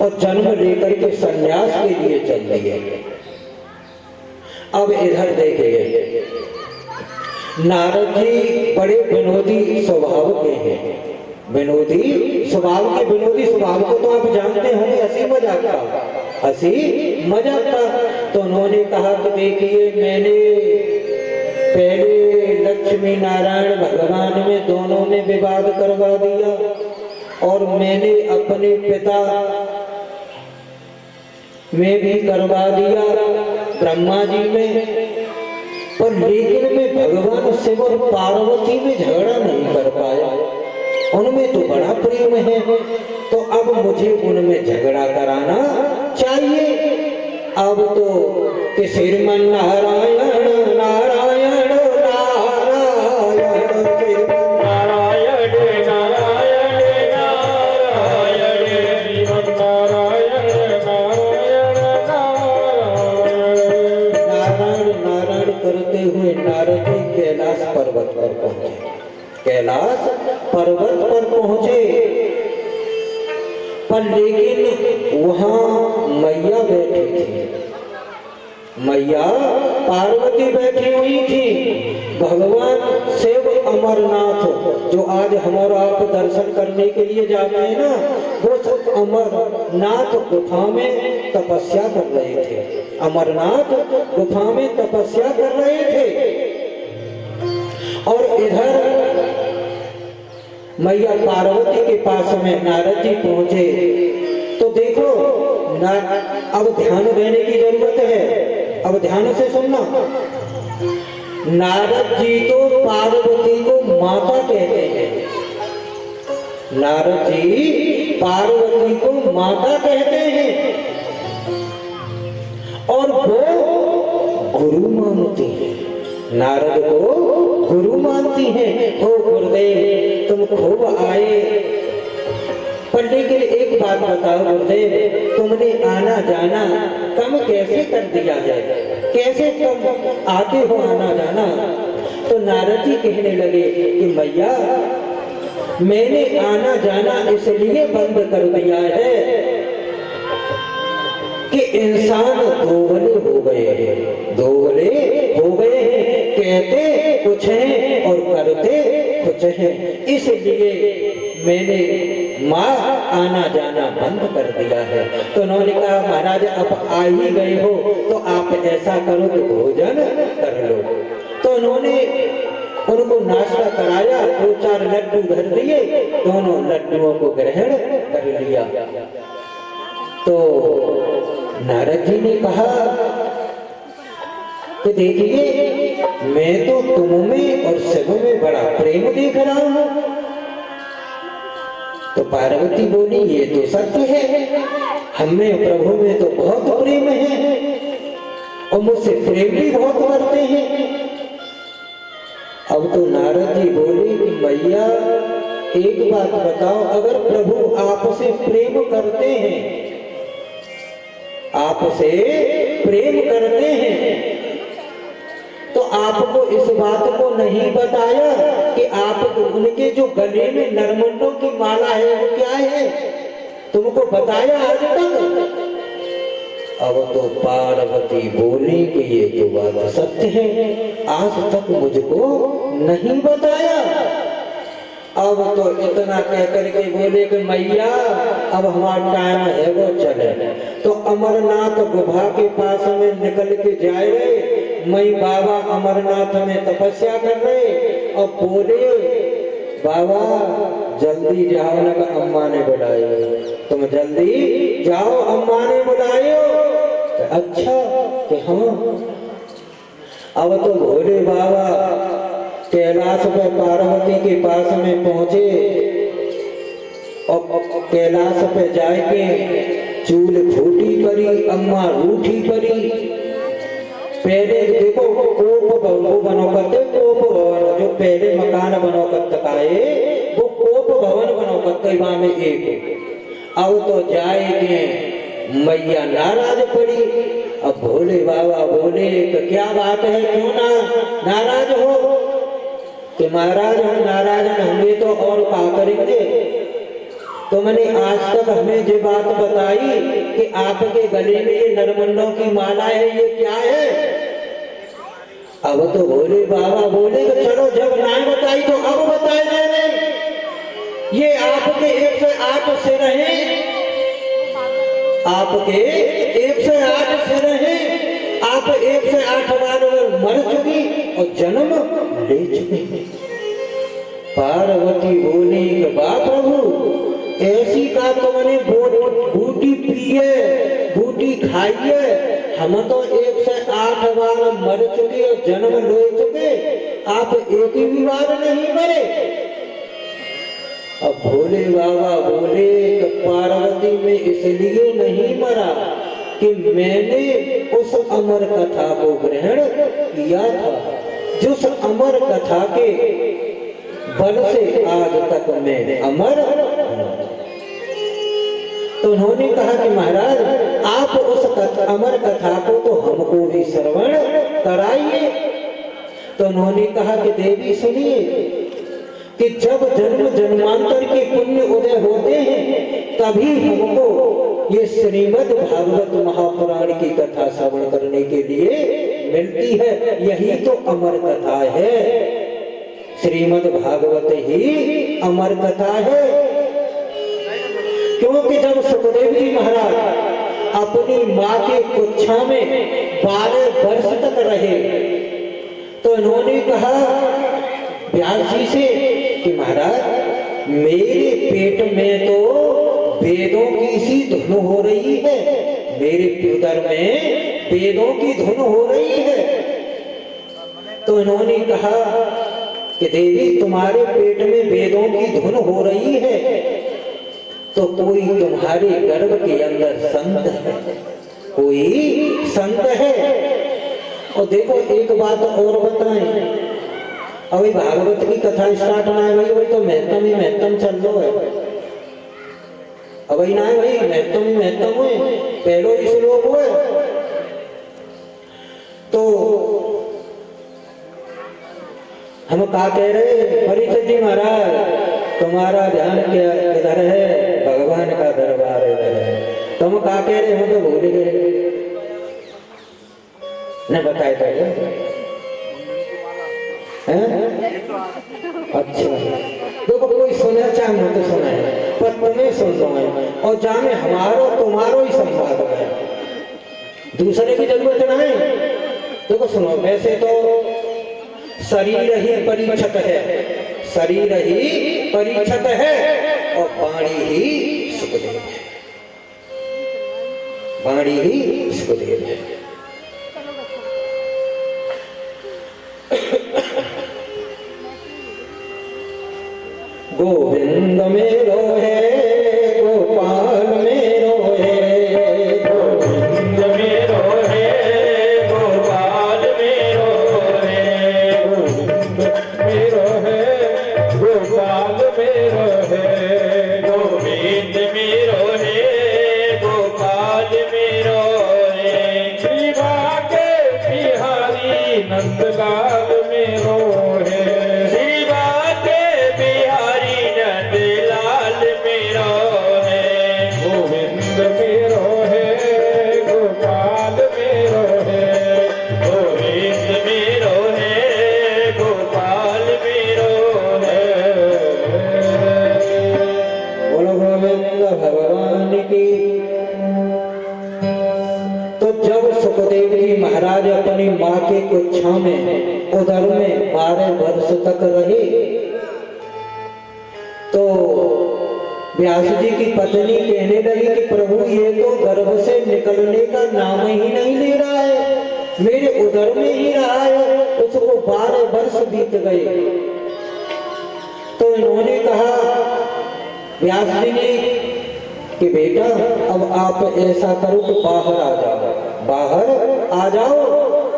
और जन्म लेकर के सन्यास के लिए चल दिए। अब इधर देखिए, नारद जी बड़े विनोदी स्वभाव के हैं। विनोदी स्वभाव के, विनोदी स्वभाव को तो आप जानते होंगे, हंसी मजाक का, हंसी मजाक का। तो उन्होंने कहा कि देखिए मैंने पहले लक्ष्मी नारायण भगवान में दोनों में विवाद करवा दिया और मैंने अपने पिता में भी करवा दिया, ब्रह्मा जी में, पर लेकिन मैं भगवान शिव और पार्वती में झगड़ा नहीं कर पाया। उनमें तो बड़ा प्रेम है, तो अब मुझे उनमें झगड़ा कराना चाहिए। अब तो कि श्रीमन नारायण नारायण कैलाश पर्वत पर पहुंचे। कैलाश पर्वत पर पहुंचे, पर लेकिन वहां मैया बैठी थी, मैया पार्वती बैठी हुई थी। भगवान शिव अमरनाथ जो आज हमारा आप दर्शन करने के लिए जाते हैं ना, वो सब अमरनाथ गुफा में तपस्या कर रहे थे। अमरनाथ गुफा में तपस्या कर रहे थे और इधर मैया पार्वती के पास में नारद जी पहुंचे। तो देखो अब ध्यान देने की जरूरत है, अब ध्यान से सुनना। नारद जी तो पार्वती को माता कहते हैं, नारद जी पार्वती को माता कहते हैं और वो गुरु मानती है, नारद को गुरु मानती हैं। हो गुरुदेव तुम खूब आए, पर लेकिन एक बात बताओ गुरुदेव, तुमने आना जाना कम कैसे कर दिया है, कैसे कम आते हो आना जाना? तो नारद जी कहने लगे कि मैया मैंने आना जाना इसलिए बंद कर दिया है कि इंसान दोगले हो गए हैं, दोगले हो गए हैं, कहते कुछ हैं और करते कुछ हैं, इसलिए मैंने माँ आना जाना बंद कर दिया है। तो उन्होंने कहा महाराज अब आ ही गए हो तो आप ऐसा करो कि भोजन कर लो। तो उन्होंने उनको नाश्ता कराया, 2-4 लड्डू धर दिए, दोनों लड्डुओं को ग्रहण कर लिया। तो नारद जी ने कहा कि देखिए मैं तो तुम में और शिव में बड़ा प्रेम देख रहा हूं। तो पार्वती बोली ये तो सत्य है, हमें प्रभु में तो बहुत प्रेम है और मुझसे प्रेम भी बहुत करते हैं। अब तो नारद जी बोले कि मैया एक बात बताओ, अगर प्रभु आपसे प्रेम करते हैं, आपसे प्रेम करते हैं, तो आपको इस बात को नहीं बताया कि आपको उनके जो गले में नरमुंडों की माला है वो क्या है, तुमको बताया आज तक? अब तो पार्वती बोली कि ये तो बात सत्य है, आज तक मुझको नहीं बताया। अब तो इतना कह करके बोले कि मैया अब हमारा टाइम है वो चले। तो अमरनाथ गुफा के पास में निकल के जाए रहे, मई बाबा अमरनाथ में तपस्या कर रहे और बोले बाबा जल्दी जाओ ना, अम्मा ने बुलाए, तुम जल्दी जाओ अम्मा ने बुलाए। अच्छा कि हाँ। अब तो भोले बाबा कैलाश पे पार्वती के पास में पहुंचे और कैलाश पे जाके चूल फूटी करी, अम्मा रूठी करी। पहले देखो कोप भवन बनो करते, कोप भवन जो पहले मकान बनो करते काए वो कोप भवन बनो करते वहां में एक। अब तो जाएंगे मैया नाराज पड़ी, अब अब भोले बाबा बोले तो क्या बात है, क्यों ना नाराज हो? कि महाराज हम नाराज होंगे तो और क्या करेंगे? तो मैंने आज तक हमें ये बात बताई कि आपके गले में ये नरमंडों की माला है, ये क्या है? अब तो भोले बाबा बोले कि चलो जब ना बताई तो अब बताए देने। ये आपके 108 सिर हैं, आपके 108 सिर हैं, आप 108 बार मर चुकी और जन्म ले चुकी। पार्वती बोली कि वाह प्रभु, ऐसी का तो मैंने बूटी पिए बूटी खाइए, हम तो 108 बार मर चुके और जन्म ले चुके, आप एक ही बार नहीं मरे। अब भोले बाबा बोले कि पार्वती में इसलिए नहीं मरा कि मैंने उस अमर कथा को ग्रहण किया था, जिस अमर कथा के बल से आज तक मैं अमर। तो उन्होंने कहा कि महाराज आप उस अमर कथा को तो हमको भी श्रवण कराइए। तो उन्होंने कहा कि देवी सुनिए कि जब जन्म जन्मांतर के पुण्य उदय होते हैं तभी हमको ये श्रीमद् भागवत महापुराण की कथा श्रवण करने के लिए मिलती है। यही तो अमर कथा है, श्रीमद् भागवत ही अमर कथा है। क्योंकि जब सुखदेव जी महाराज अपनी माँ के कुच्छा में 12 वर्ष तक रहे तो उन्होंने कहा व्यास जी से कि महाराज मेरे पेट में तो वेदों की सी धुन हो रही है, मेरे उदर में वेदों की धुन हो रही है। तो इन्होंने कहा कि देवी तुम्हारे पेट में वेदों की धुन हो रही है तो कोई तुम्हारे गर्भ के अंदर संत है, कोई संत है। और देखो एक बात और बताएं, अभी भागवत की कथा स्टार्ट ना है भाई, वही तो महत्तम ही महत्तम चल रहा है। अभी ना है भाई, महत्तम ही महत्तम हुए, पहलो ही श्लोक हुए। तो हम क्या कह रहे परिचय जी महाराज, तुम्हारा ध्यान क्या इधर है, भगवान का दरबार इधर है। तुम क्या कह रहे हो तो भूल गए न बताए तो अच्छा देखो कोई सुना चाहे मैं तो सुना है पर तुम्हें सुन लो है और जाने हमारो तुम्हारो ही संवाद है, दूसरे की जरूरत नहीं। देखो सुनो, वैसे तो शरीर ही परीक्षक है, शरीर ही परीक्षक है और वाणी ही सुखदेव है, वाणी ही सुखदेव है। गोविंद मेरो है, गोपाल मेरो है, गोविंद मेरो है, गोपाल मेरो है, गोविंद मेरो है, गोपाल मेरो है, गोविंद मेरो है, गोपाल मेरो है, श्री भाग्य बिहारी नंदलाल मेरो है, श्री भाग्य बिहारी नंदलाल मेरो है, गोविंद मेरो है, गोपाल मेरो है, गोविंद मेरो है, गोपाल मेरो है। बोलो गोविंद भगवान की। तो जब सुखदेव जी महाराज अपनी माँ के कुच्छा में उदर में 12 वर्ष तक रहे तो व्यास जी की पत्नी कहने लगी कि प्रभु ये तो गर्भ से निकलने का नाम ही नहीं ले रहा है, मेरे उदर में ही रहा है, उसको 12 वर्ष बीत गए। तो इन्होंने कहा व्यास जी ने कि बेटा अब आप ऐसा करो कि बाहर आ जाओ, बाहर आ जाओ।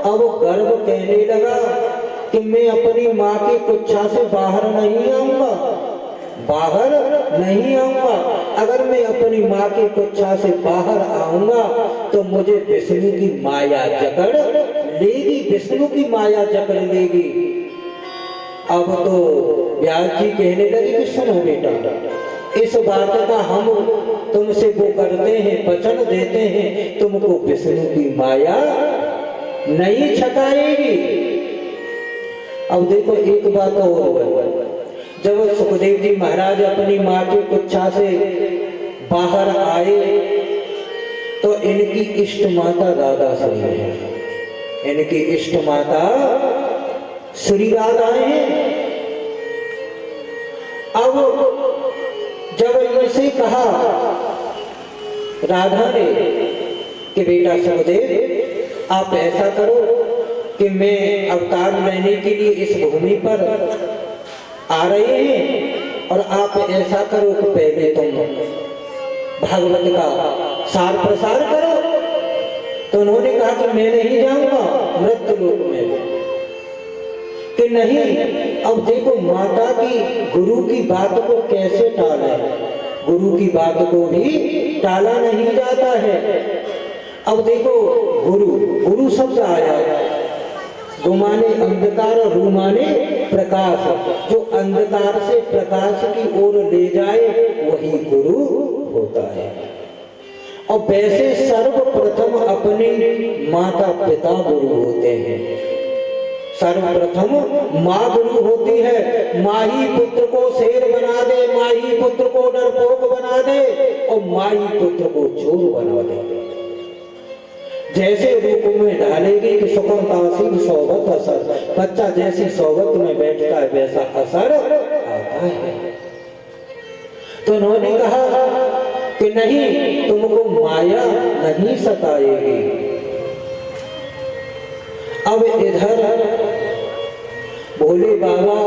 अब गर्भ कहने लगा कि मैं अपनी माँ की कुच्छा से बाहर नहीं आऊंगा, बाहर नहीं आऊंगा। अगर मैं अपनी माँ की कुच्छा से बाहर आऊंगा तो मुझे विष्णु की माया जकड़ लेगी, विष्णु की माया जकड़ लेगी। अब तो व्यास जी कहने लगे कि सुनो बेटा, इस बात का हम तुमसे वो करते हैं, वचन देते हैं, तुमको विष्णु की माया नहीं छकाएगी। अब देखो एक बात और है, जब सुखदेव जी महाराज अपनी माँ की कुच्छा से बाहर आए तो इनकी इष्ट माता राधा श्री है, इनकी इष्ट माता श्री राधा है। अब जब इनसे कहा राधा ने कि बेटा सुखदेव आप ऐसा करो कि मैं अवतार लेने के लिए इस भूमि पर आ रहे हैं और आप ऐसा करो कि पहले तुम भागवत का सार प्रसार करो। तो उन्होंने कहा कि मैं नहीं जाऊंगा मृत्यु लोक में, कि नहीं। अब देखो माता की गुरु की बात को कैसे टाले, गुरु की बात को भी टाला नहीं जाता है। अब देखो गुरु, गुरु शब्द आया, गुमाने अंधकार और रूमाने प्रकाश, जो अंधकार से प्रकाश की ओर ले जाए वही गुरु होता है। और वैसे सर्वप्रथम अपने माता पिता गुरु होते हैं, सर्वप्रथम माँ गुरु होती है। माँ ही पुत्र को शेर बना दे, माँ ही पुत्र को डरपोक बना दे और माँ ही पुत्र को चोर बना दे। जैसे रूप में ढालेगी कि सुखम तासीब सोबत असर, बच्चा जैसी सोबत में बैठता है वैसा असर आता है। तो उन्होंने कहा कि नहीं, तुमको माया नहीं सताएगी। अब इधर भोले बाबा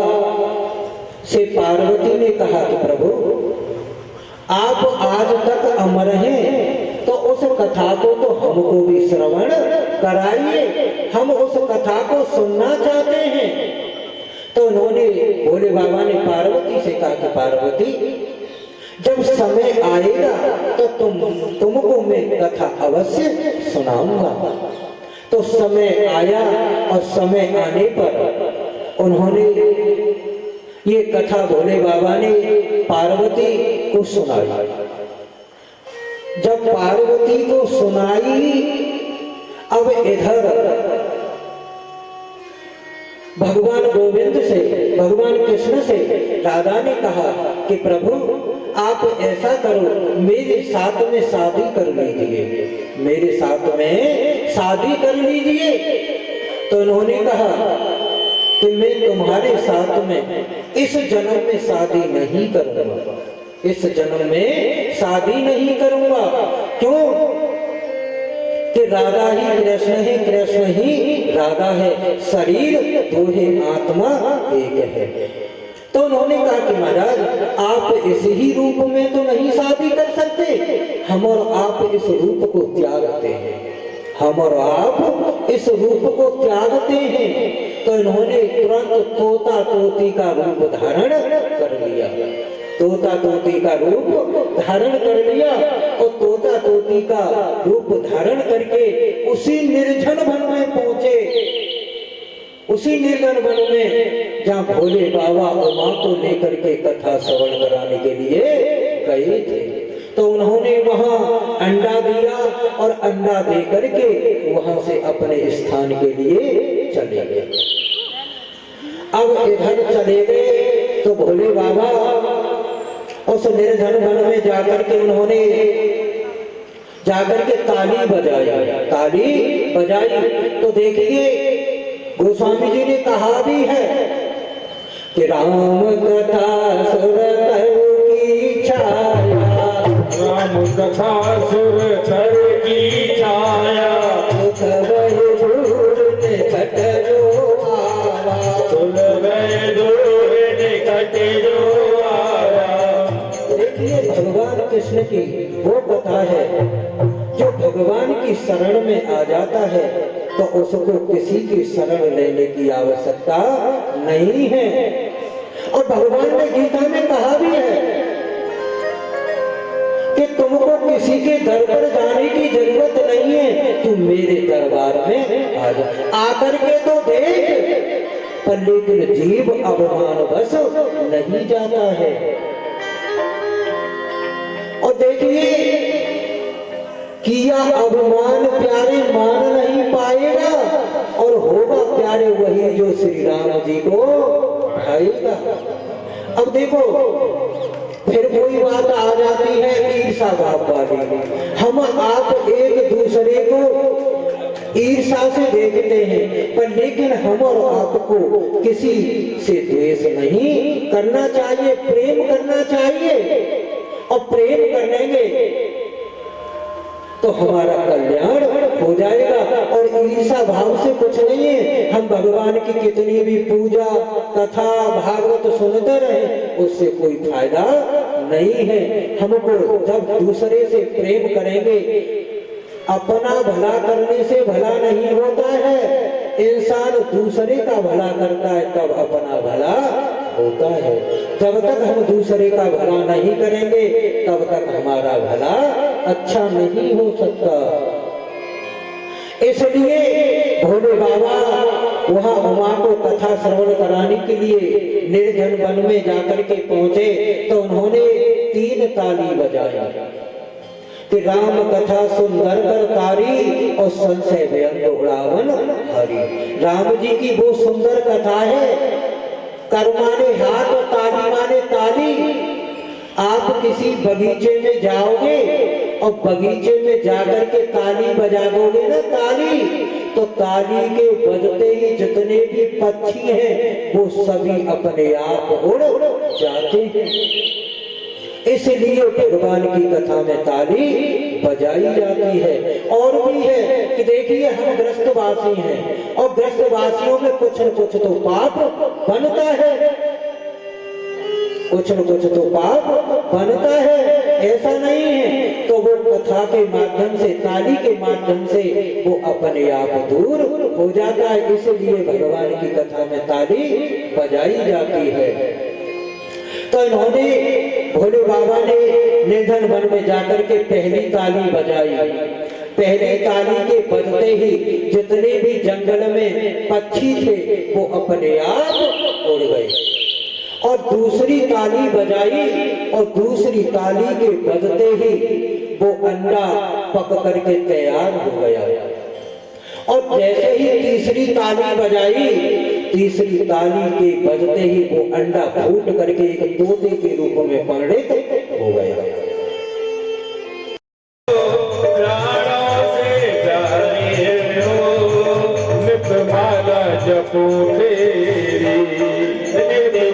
से पार्वती ने कहा कि प्रभु आप आज तक अमर हैं, तो उस कथा को तो हमको भी श्रवण कराइए, हम उस कथा को सुनना चाहते हैं। तो उन्होंने भोले बाबा ने पार्वती से कहा कि पार्वती जब समय आएगा तो तुमको मैं कथा अवश्य सुनाऊंगा। तो समय आया और समय आने पर उन्होंने ये कथा भोले बाबा ने पार्वती को सुनाई। जब पार्वती को सुनाई, अब इधर भगवान गोविंद से, भगवान कृष्ण से राधा ने कहा कि प्रभु आप ऐसा करो, मेरे साथ में शादी कर लीजिए, मेरे साथ में शादी कर लीजिए। तो उन्होंने कहा कि मैं तुम्हारे साथ में इस जन्म में शादी नहीं करूंगा, इस जन्म में शादी नहीं करूंगा। क्यों? कि राधा ही कृष्ण है, कृष्ण ही राधा है, शरीर दो है, आत्मा एक है। तो उन्होंने कहा कि महाराज आप इस ही रूप में तो नहीं शादी कर सकते, हम और आप इस रूप को त्यागते हैं, हम और आप इस रूप को त्यागते हैं। तो इन्होंने तुरंत तोता तोती का रूप धारण कर लिया, तोता तोती का रूप धारण कर लिया। और तोता तोती का रूप धारण करके उसी निर्जन वन में पहुंचे, उसी निर्जन वन में जहाँ भोले बाबा उमा को लेकर के कथा श्रवण कराने के लिए गए थे। तो उन्होंने वहां अंडा दिया और अंडा दे करके वहां से अपने स्थान के लिए चले गए। अब इधर चले गए तो भोले बाबा उस निर्जन वन में जाकर के उन्होंने जाकर के ताली बजाई, ताली बजाई। तो देखिए गोस्वामी जी ने कहा भी है कि राम कथा सुर तरु की छाया, राम कथा सुर तरु की छाया, सुख वही दूर निकट जो आवा, सुन गए दूर निकट जो आया। देखिए भगवान कृष्ण की वो कथा है, जो भगवान की शरण में आ जाता है तो उसको किसी की शरण लेने की आवश्यकता नहीं है। और भगवान ने गीता में कहा भी है कि तुमको किसी के दर पर जाने की जरूरत नहीं है, तू मेरे दरबार में आ जा। आकर के तो देख, पर लेकिन जीव अभिमान बस नहीं जाता है। और देखिए, किया अभिमान प्यारे मान नहीं पाएगा, और होगा प्यारे वही जो श्री राम जी को भाएगा। अब देखो, फिर कोई बात आ जाती है ईर्षा भाव वाली। हम आप एक दूसरे को ईर्षा से देखते हैं, पर लेकिन हम और आपको किसी से द्वेष नहीं करना चाहिए, प्रेम करना चाहिए। और प्रेम करेंगे तो हमारा कल्याण हो जाएगा। और ईर्षा भाव से कुछ नहीं है। हम भगवान की कितनी भी पूजा कथा भागवत सुनते रहे, उससे कोई फायदा नहीं है। हमको जब दूसरे से प्रेम करेंगे, अपना भला करने से भला नहीं होता है। इंसान दूसरे का भला करता है तब अपना भला होता है। जब तक हम दूसरे का भला नहीं करेंगे तब तक हमारा भला अच्छा नहीं हो सकता। इसलिए भोले बाबा वहां उमा को कथा श्रवण कराने के लिए निर्जन वन में जाकर के पहुंचे तो उन्होंने 3 ताली बजाई कि राम कथा सुंदर कर तारी और संशय व्यंग उड़ावन हरी। राम जी की वो सुंदर कथा है। कर माने हाथ और ताली माने ताली। आप किसी बगीचे में जाओगे और बगीचे में जाकर के ताली बजा दोगे ना ताली, तो ताली के बजते ही जितने भी पक्षी हैं वो सभी अपने आप उड़ जाते हैं। इसलिए भगवान की कथा में ताली बजाई जाती है। और भी है कि देखिए, हम ग्रस्तवासी हैं और ग्रस्तवासियों में कुछ न कुछ तो पाप बनता है, कुछ न कुछ तो पाप बनता है, ऐसा नहीं है। तो वो कथा के माध्यम से, ताली के माध्यम से वो अपने आप दूर हो जाता है। इसलिए भगवान की कथा में ताली बजाई जाती है। तो इन्होंने भोले बाबा ने निर्धन वन में जाकर के पहली ताली बजाई। पहली ताली के बजते ही जितने भी जंगल में पक्षी थे वो अपने आप उड़ गए। और दूसरी ताली बजाई और दूसरी ताली के बजते ही वो अंडा पक करके तैयार हो गया। और जैसे ही तीसरी ताली बजाई, तीसरी ताली के बजते ही वो अंडा फूट करके एक तोते के रूप में परिणत हो गया। जपो तेरी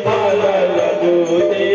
माला लगो दे।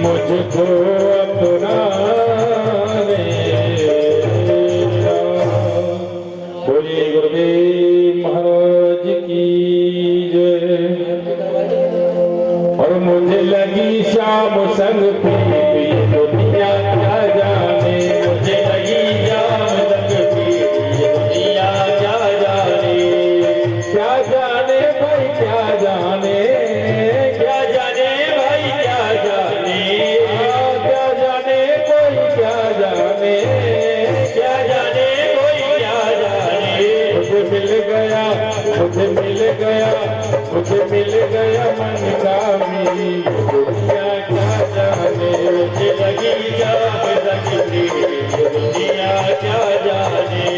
मुझको अपना बोलिए गुरुदेव मुझे मिल गया मन का मीत, दुनिया क्या जाने, लगी जाग लगी दुनिया क्या जाने।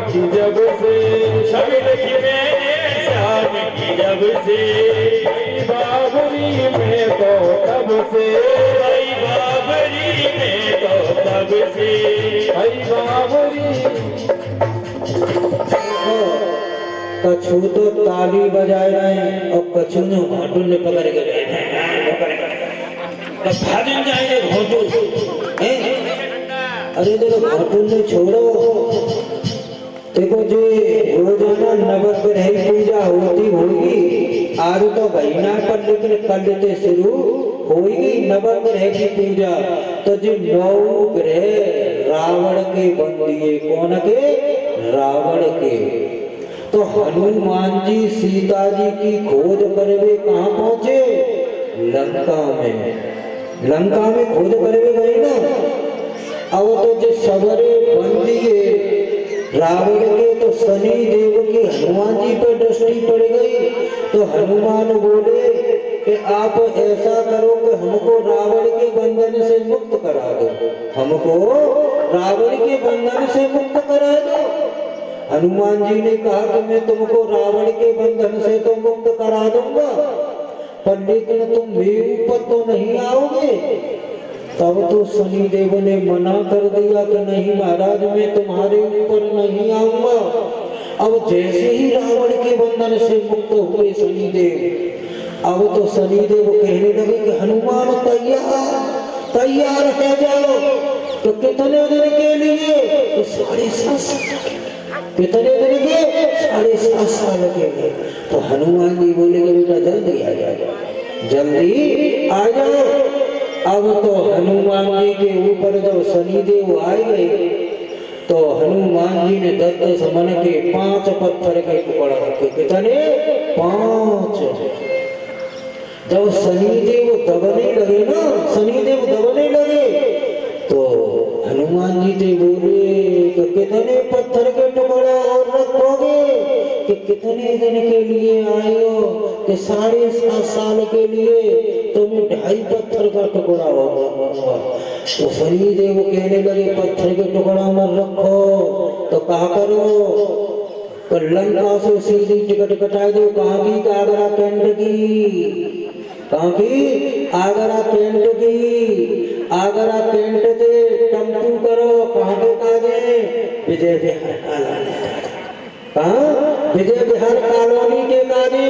की जब से शबिल की मैंने श्याम की जब से, बाबरी में तो तब से, भाई बाबरी में तो तब से, भाई बाबरी। कछु तो ताली बजाए रहे हैं और कछु ने घोटू ने पकड़ के गए भाजन जाएंगे घोटू। अरे देखो घोटू ने छोड़ो, देखो जो रोजाना नवग्रह पूजा होती होगी आज तो महीना पर, लेकिन कल से शुरू होगी नवग्रह की पूजा। तो जो 9 ग्रह रावण के बन दिए, कौन के? रावण के। तो हनुमान जी सीता जी की खोज करवे कहाँ पहुंचे? लंका में। लंका में खोज करवे गए ना। अब तो जो सवरे बन दिए रावण के, तो शनि देव की हनुमान जी पर दृष्टि पड़ गई। तो हनुमान बोले कि आप ऐसा करो कि हमको रावण के बंधन से मुक्त करा दो, हमको रावण के बंधन से मुक्त करा दो। हनुमान जी ने कहा कि मैं तुमको रावण के बंधन से तो मुक्त करा दूंगा, पर लेकिन तुम मेरे ऊपर तो नहीं आओगे। तब तो शनि देव ने मना कर दिया कि नहीं महाराज, मैं तुम्हारे ऊपर नहीं आऊंगा। अब जैसे ही रावण के बंधन से मुक्त हुए शनि देव, अब तो शनि देव कहने लगे कि हनुमान तैयार हो जाओ। तो कितने दिन के लिए? तो 7.5 साल। कितने दिन के? 7.5 साल के लिए। तो हनुमान जी बोले कि बेटा जल्दी आ जाओ, जल्दी आ जाओ। अब तो हनुमान जी के ऊपर जब शनिदेव आए गए, तो हनुमान जी ने 10 मन के 5 पत्थर के टुकड़ा रखे। कितने? 5। जब शनिदेव दबने लगे ना, शनिदेव दबने लगे, तो हनुमान जी ने बोले कि कितने पत्थर के टुकड़ा और रखोगे? कि कितने दिन के लिए आए हो? कि 7.5 साल के लिए, तो मैं 2.5 पत्थर का टुकड़ा होगा। तो शनि देव कहने लगे पत्थर के टुकड़ा मत रखो, तो कहा करो तो लंका से सीधी टिकट कटा दो। कहाँ की? आगरा कैंट की। कहाँ की? आगरा कैंट की। आगरा कैंट से टम्पू करो, कहाँ के काजे? विजय बिहार कॉलोनी। कहाँ? विजय बिहार कॉलोनी के काजे।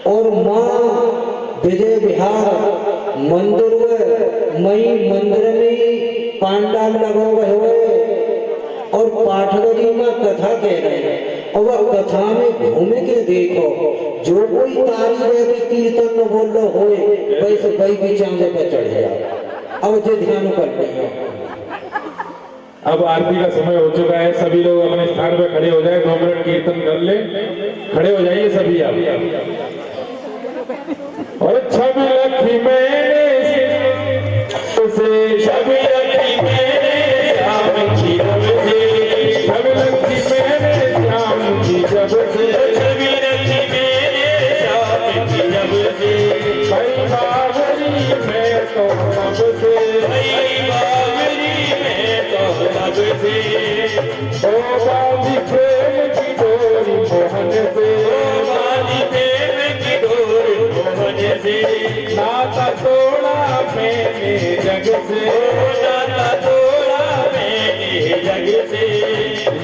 और माँ विजय बिहार मंदिर में, मई मंदिर में पांडाल लगा हुए और पाठगरी में कथा कह रहे हैं। और वह कथा में घूम के देखो, जो कोई तारी रह के कीर्तन में बोल रहा हो वैसे कई की चांदे पर चढ़ जाए। अब जो ध्यान करते हैं। अब आरती का समय हो चुका है, सभी लोग अपने स्थान पर खड़े हो जाए, 2 मिनट कीर्तन कर ले। खड़े हो जाइए सभी आप। और छवि रखी मैंने उसे, छवि रखी मैंने श्याम की जब से, छवि रखी मैंने श्याम की जब से, छवि रखी मैंने श्याम की जब से, भाई बाबरी में तो तब से, भाई बाबरी में तो तब से, ओ बांधी प्रेम की डोरी मोहन से, ओ बांधी प्रेम की डोरी मोहन से, नाता तोड़ा मैंने जग से, ओ नाता तोड़ा मैंने जग से,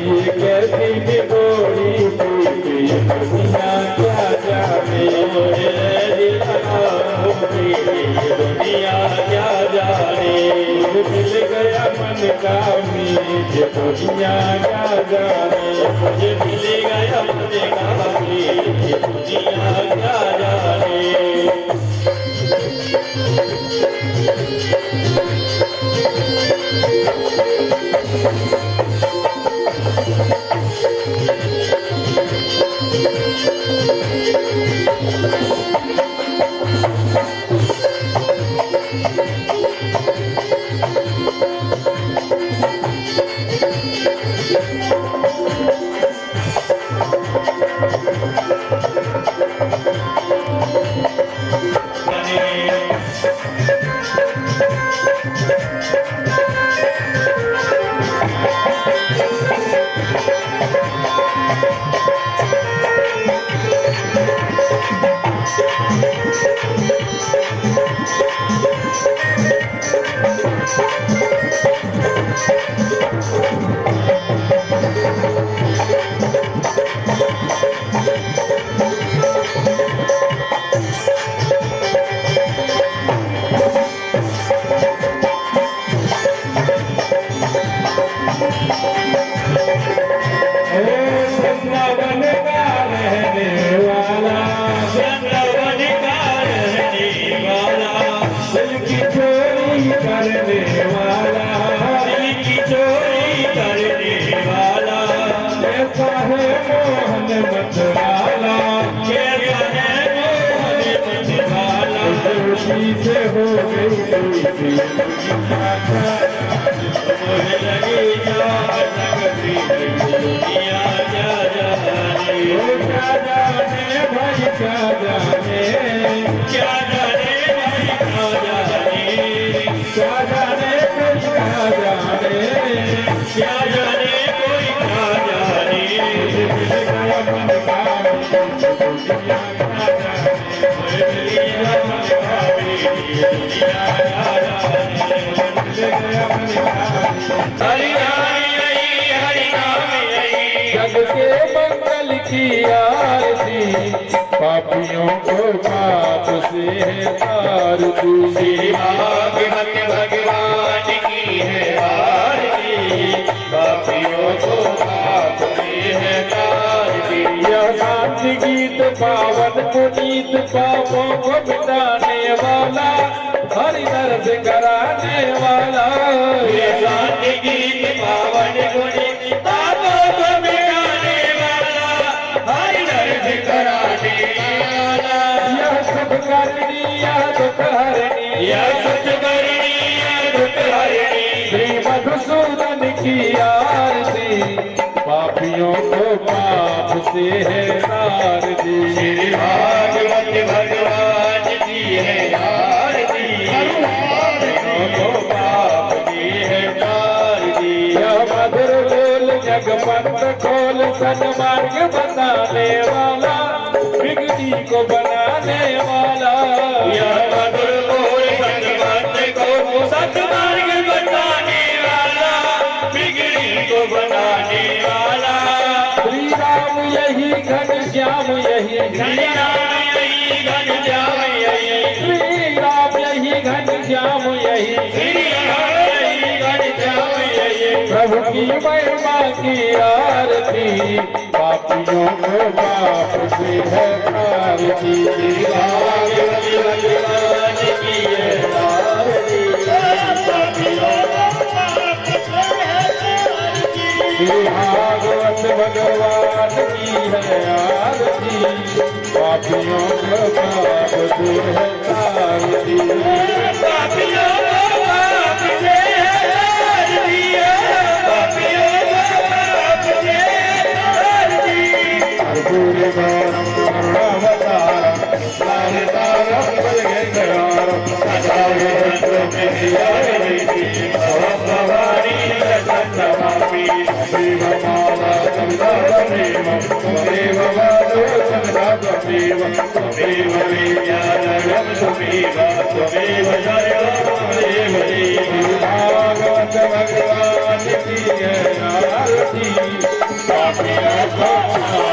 ये कैसी निगोरी टूटी दुनिया क्या जाने, दुनिया क्या जाने, मिल गया मन का मीत, ये दुनिया क्या जाने मुझे मिलेगा या मिलेगा बाकी ये दुनिया क्या जाने से हो गई क्या जाने भाई क्या जाने क्या जाने भाई क्या जाने क्या जाने कोई क्या जाने क्या जाने कोई क्या जाने मिल गया मन का दुनिया क्या जाने मिल गया मन का दुनिया क्या जाने मिल गया मन का हरि नाम यही जग के मंगल की आरती पापियों को पाप से है तार दूसरी भागवत भगवान की है आरती पापियों को पाप से है तारती यह शांति गीत पावन पुनीत पापों को मिटाने वाला हरि दर्द कराने वाला ये शांति गीत पावन गुणी पापों को मिटाने वाला हरि दर्द कराने वाला यह सुख करनी यह दुख हरनी यह सुख करनी यह दुख हरनी श्री मधुसूदन की आरती पापियों को पाप से है तार दी श्री भागवत भगवान की है आरती पापियों को पाप की है तारती यह मधुर बोल जगपंथ खोल सन्मार्ग बताने वाला बिगड़ी को बनाने वाला यह मधुर बोल सन्मत को सत्मार्ग बताने वाला बिगड़ी को बनाने वाला श्री राम यही घनश्याम यही श्री राम यही घनश्याम यही श्री राम यही घनश्याम यही श्री राम यही घनश्याम यही प्रभु की महिमा की आरती पापियों को पाप से है तारती भागवत भगवान की है आरती पापियों को पाप से है तारती श्री भागवत भगवान की है आरती पापियों को पाप से है तारती पापियों को पाप से तारती पापियों को पाप से तारती कर्पूर गौरम करुणावतारम सारितारम भजगेन्द्रारम सदा भवानी सन्नमामि देवमाला चन्द्रदेव त्वमेव वादो चन्द्रदेव त्वमेव विद्याधरं त्वमेव त्वमेव सर्वं त्वमेव देवि भागवत भगवान की है आरती पापियों को